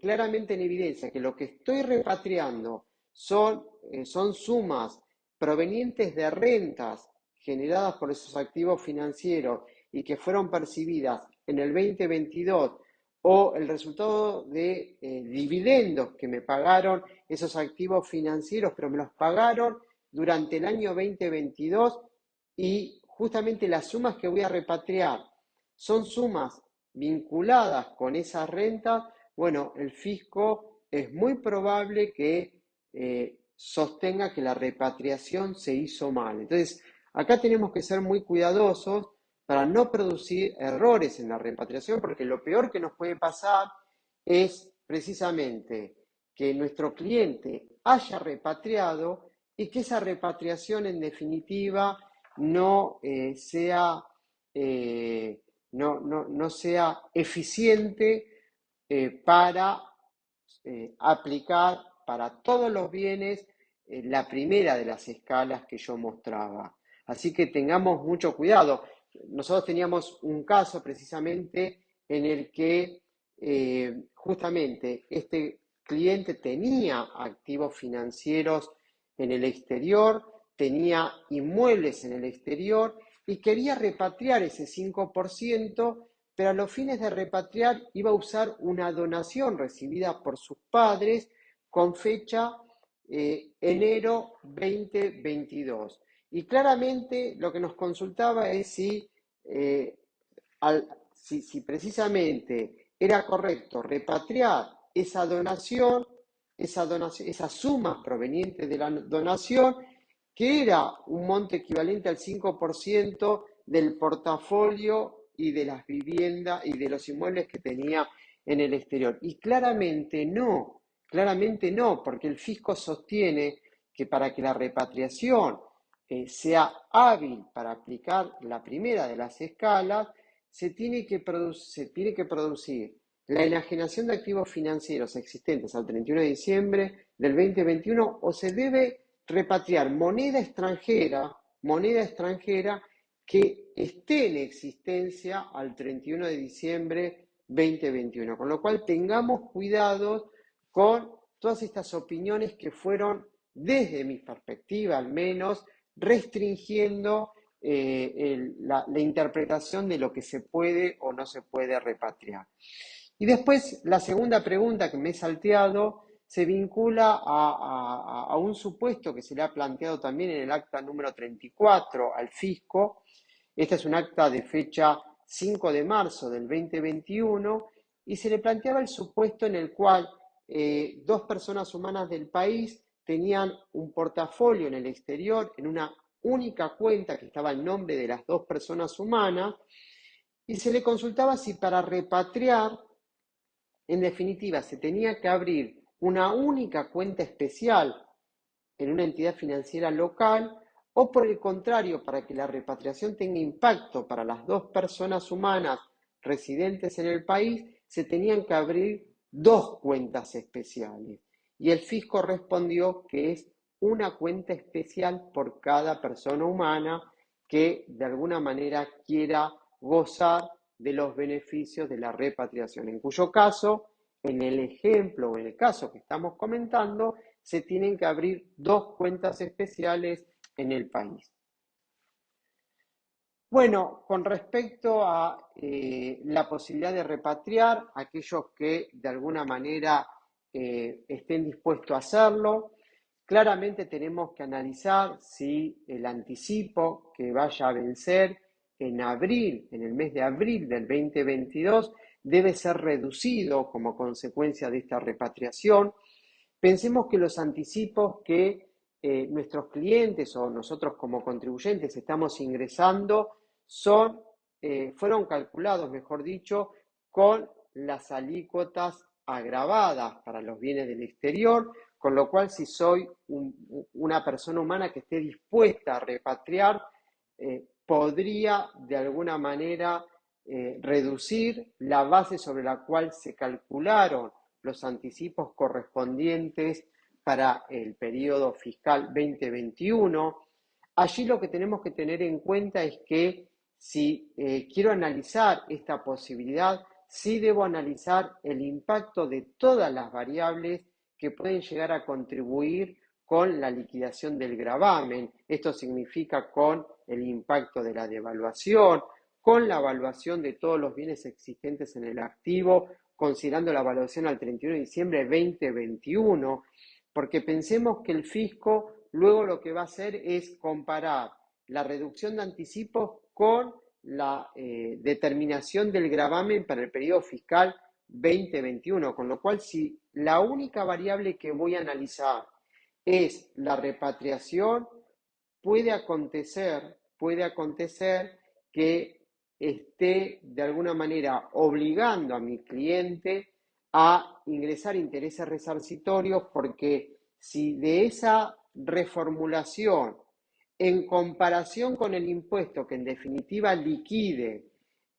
claramente en evidencia que lo que estoy repatriando son sumas provenientes de rentas generadas por esos activos financieros y que fueron percibidas en el 2022 o el resultado de dividendos que me pagaron esos activos financieros, pero me los pagaron durante el año 2022 y justamente las sumas que voy a repatriar son sumas vinculadas con esas rentas. Bueno, el fisco es muy probable que sostenga que la repatriación se hizo mal. Entonces, acá tenemos que ser muy cuidadosos para no producir errores en la repatriación, porque lo peor que nos puede pasar es precisamente que nuestro cliente haya repatriado y que esa repatriación en definitiva no sea eficiente para aplicar para todos los bienes la primera de las escalas que yo mostraba. Así que tengamos mucho cuidado. Nosotros teníamos un caso precisamente en el que justamente este cliente tenía activos financieros en el exterior, tenía inmuebles en el exterior y quería repatriar ese 5%, pero a los fines de repatriar iba a usar una donación recibida por sus padres con fecha enero 2022. Y claramente lo que nos consultaba es si precisamente era correcto repatriar esa donación, esas sumas provenientes de la donación, que era un monto equivalente al 5% del portafolio y de las viviendas y de los inmuebles que tenía en el exterior. Y claramente no, porque el fisco sostiene que para que la repatriación sea hábil para aplicar la primera de las escalas, se tiene que producir la enajenación de activos financieros existentes al 31 de diciembre del 2021 o se debe repatriar moneda extranjera que esté en existencia al 31 de diciembre 2021. Con lo cual tengamos cuidado con todas estas opiniones que fueron, desde mi perspectiva al menos, restringiendo la interpretación de lo que se puede o no se puede repatriar. Y después la segunda pregunta que me he salteado se vincula a un supuesto que se le ha planteado también en el acta número 34 al fisco. Esta es un acta de fecha 5 de marzo del 2021 y se le planteaba el supuesto en el cual dos personas humanas del país tenían un portafolio en el exterior en una única cuenta que estaba en nombre de las dos personas humanas y se le consultaba si para repatriar, en definitiva, se tenía que abrir una única cuenta especial en una entidad financiera local o por el contrario, para que la repatriación tenga impacto para las dos personas humanas residentes en el país, se tenían que abrir dos cuentas especiales. Y el fisco respondió que es una cuenta especial por cada persona humana que de alguna manera quiera gozar de los beneficios de la repatriación, en cuyo caso, en el ejemplo o en el caso que estamos comentando, se tienen que abrir dos cuentas especiales en el país. Bueno, con respecto a la posibilidad de repatriar, aquellos que de alguna manera estén dispuestos a hacerlo, claramente tenemos que analizar si el anticipo que vaya a vencer en abril, en el mes de abril del 2022, debe ser reducido como consecuencia de esta repatriación. Pensemos que los anticipos que nuestros clientes o nosotros como contribuyentes estamos ingresando fueron calculados, mejor dicho, con las alícuotas agravadas para los bienes del exterior, con lo cual si soy una persona humana que esté dispuesta a repatriar, podría de alguna manera reducir la base sobre la cual se calcularon los anticipos correspondientes para el periodo fiscal 2021. Allí lo que tenemos que tener en cuenta es que si quiero analizar esta posibilidad, sí debo analizar el impacto de todas las variables que pueden llegar a contribuir con la liquidación del gravamen. Esto significa con el impacto de la devaluación, con la evaluación de todos los bienes existentes en el activo, considerando la evaluación al 31 de diciembre de 2021, porque pensemos que el fisco luego lo que va a hacer es comparar la reducción de anticipos con la determinación del gravamen para el periodo fiscal 2021, con lo cual si la única variable que voy a analizar es la repatriación, puede acontecer que esté de alguna manera obligando a mi cliente a ingresar intereses resarcitorios, porque si de esa reformulación, en comparación con el impuesto que en definitiva liquide,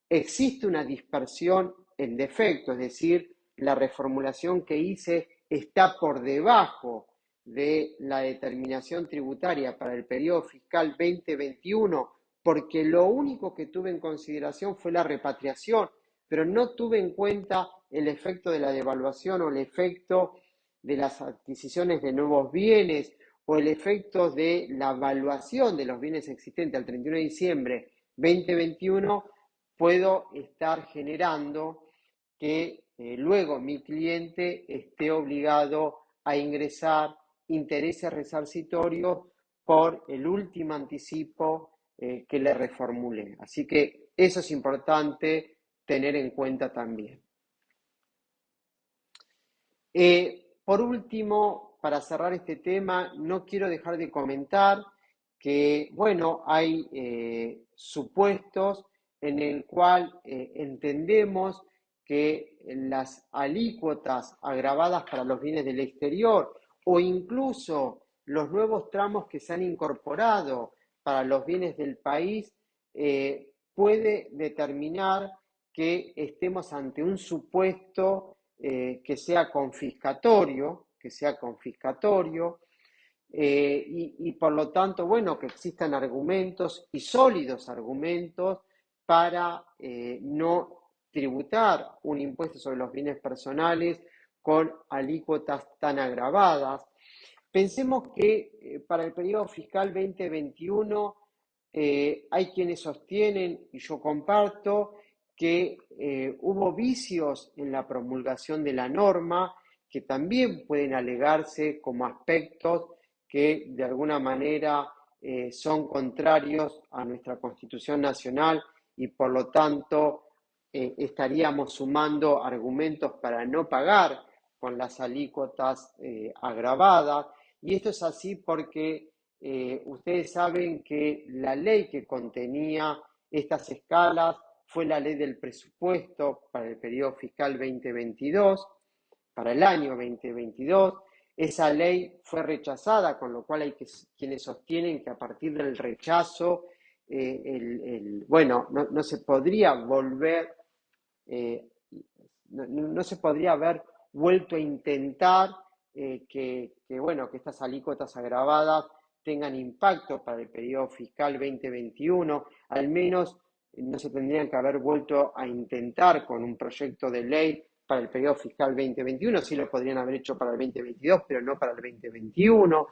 existe una dispersión en defecto, es decir, la reformulación que hice está por debajo de la determinación tributaria para el periodo fiscal 2021, porque lo único que tuve en consideración fue la repatriación, pero no tuve en cuenta el efecto de la devaluación o el efecto de las adquisiciones de nuevos bienes o el efecto de la evaluación de los bienes existentes al 31 de diciembre 2021, puedo estar generando que luego mi cliente esté obligado a ingresar intereses resarcitorios por el último anticipo que le reformulé. Así que eso es importante tener en cuenta también. Por último, para cerrar este tema, no quiero dejar de comentar que, bueno, hay supuestos en el cual entendemos que las alícuotas agravadas para los bienes del exterior o incluso los nuevos tramos que se han incorporado para los bienes del país puede determinar que estemos ante un supuesto que sea confiscatorio, y por lo tanto, bueno, que existan argumentos y sólidos argumentos para no tributar un impuesto sobre los bienes personales con alícuotas tan agravadas. Pensemos que para el periodo fiscal 2021 hay quienes sostienen, y yo comparto, que hubo vicios en la promulgación de la norma que también pueden alegarse como aspectos que de alguna manera son contrarios a nuestra Constitución Nacional y por lo tanto estaríamos sumando argumentos para no pagar con las alícuotas agravadas. Y esto es así porque ustedes saben que la ley que contenía estas escalas fue la ley del presupuesto para el periodo fiscal 2022, para el año 2022. Esa ley fue rechazada, con lo cual hay quienes sostienen que a partir del rechazo, no se podría volver, no se podría haber vuelto a intentar que estas alícuotas agravadas tengan impacto para el periodo fiscal 2021, al menos no se tendrían que haber vuelto a intentar con un proyecto de ley para el periodo fiscal 2021, sí lo podrían haber hecho para el 2022, pero no para el 2021.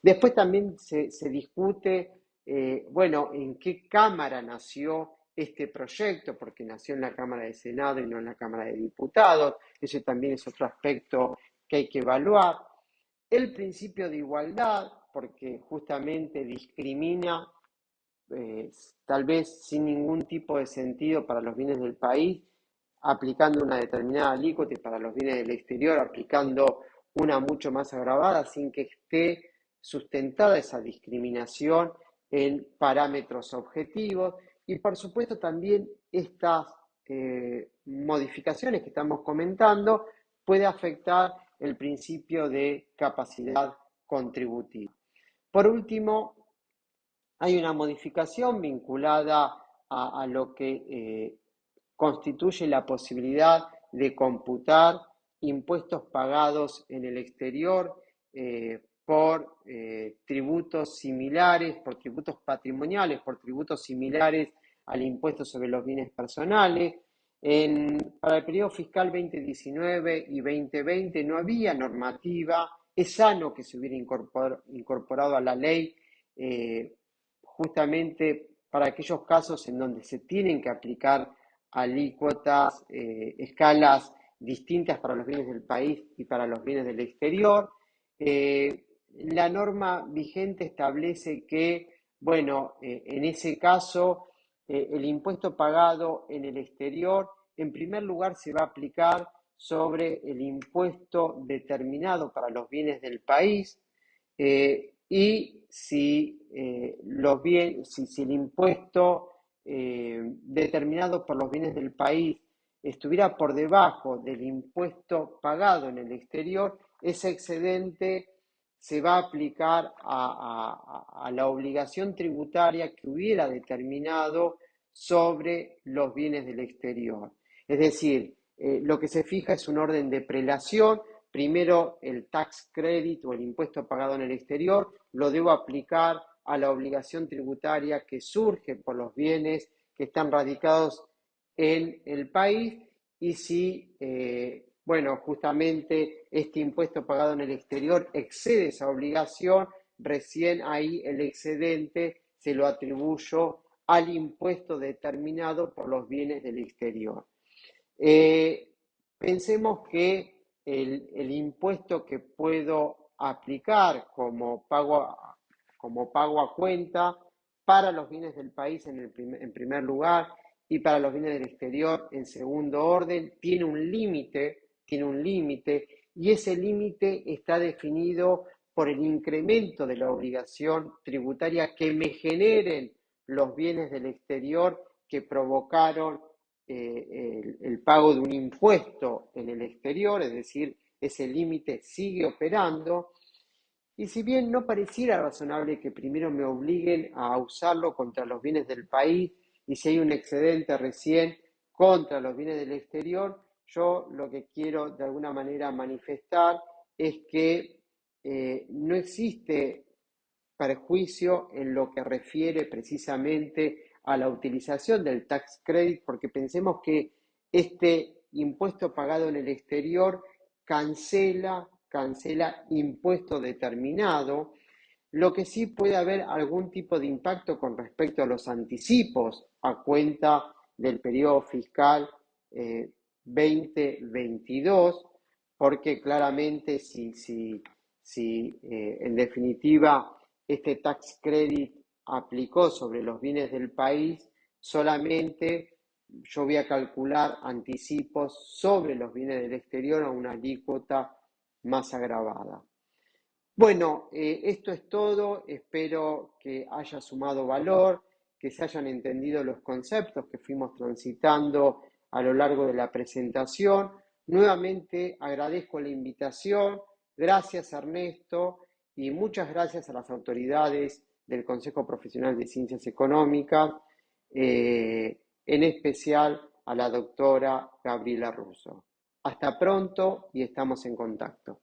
Después también se discute, en qué Cámara nació este proyecto, porque nació en la Cámara de Senado y no en la Cámara de Diputados. Ese también es otro aspecto que hay que evaluar. El principio de igualdad, porque justamente discrimina, tal vez sin ningún tipo de sentido para los bienes del país, aplicando una determinada alícuota y para los bienes del exterior aplicando una mucho más agravada sin que esté sustentada esa discriminación en parámetros objetivos. Y por supuesto también estas modificaciones que estamos comentando puede afectar el principio de capacidad contributiva. Por último, hay una modificación vinculada a lo que constituye la posibilidad de computar impuestos pagados en el exterior por tributos similares, por tributos patrimoniales, por tributos similares al impuesto sobre los bienes personales. Para el periodo fiscal 2019 y 2020 no había normativa. Es sano que se hubiera incorporado a la ley justamente para aquellos casos en donde se tienen que aplicar alícuotas, escalas distintas para los bienes del país y para los bienes del exterior. La norma vigente establece que, en ese caso, el impuesto pagado en el exterior, en primer lugar, se va a aplicar sobre el impuesto determinado para los bienes del país, y si el impuesto determinado por los bienes del país estuviera por debajo del impuesto pagado en el exterior, ese excedente se va a aplicar a la obligación tributaria que hubiera determinado sobre los bienes del exterior. Es decir, lo que se fija es un orden de prelación. Primero, el tax credit o el impuesto pagado en el exterior lo debo aplicar a la obligación tributaria que surge por los bienes que están radicados en el país, y si, justamente este impuesto pagado en el exterior excede esa obligación, recién ahí el excedente se lo atribuyo al impuesto determinado por los bienes del exterior. Pensemos que el impuesto que puedo aplicar como pago a cuenta para los bienes del país en primer lugar y para los bienes del exterior en segundo orden tiene un límite, y ese límite está definido por el incremento de la obligación tributaria que me generen los bienes del exterior que provocaron el pago de un impuesto en el exterior, es decir, ese límite sigue operando. Y si bien no pareciera razonable que primero me obliguen a usarlo contra los bienes del país y si hay un excedente recién contra los bienes del exterior, yo lo que quiero de alguna manera manifestar es que no existe perjuicio en lo que refiere precisamente a la utilización del tax credit, porque pensemos que este impuesto pagado en el exterior cancela impuesto determinado. Lo que sí puede haber algún tipo de impacto con respecto a los anticipos a cuenta del periodo fiscal 2022, porque claramente si en definitiva este tax credit aplicó sobre los bienes del país, solamente yo voy a calcular anticipos sobre los bienes del exterior a una alícuota más agravada. Bueno, esto es todo. Espero que haya sumado valor, que se hayan entendido los conceptos que fuimos transitando a lo largo de la presentación. Nuevamente agradezco la invitación. Gracias, Ernesto, y muchas gracias a las autoridades del Consejo Profesional de Ciencias Económicas, en especial a la doctora Gabriela Russo. Hasta pronto y estamos en contacto.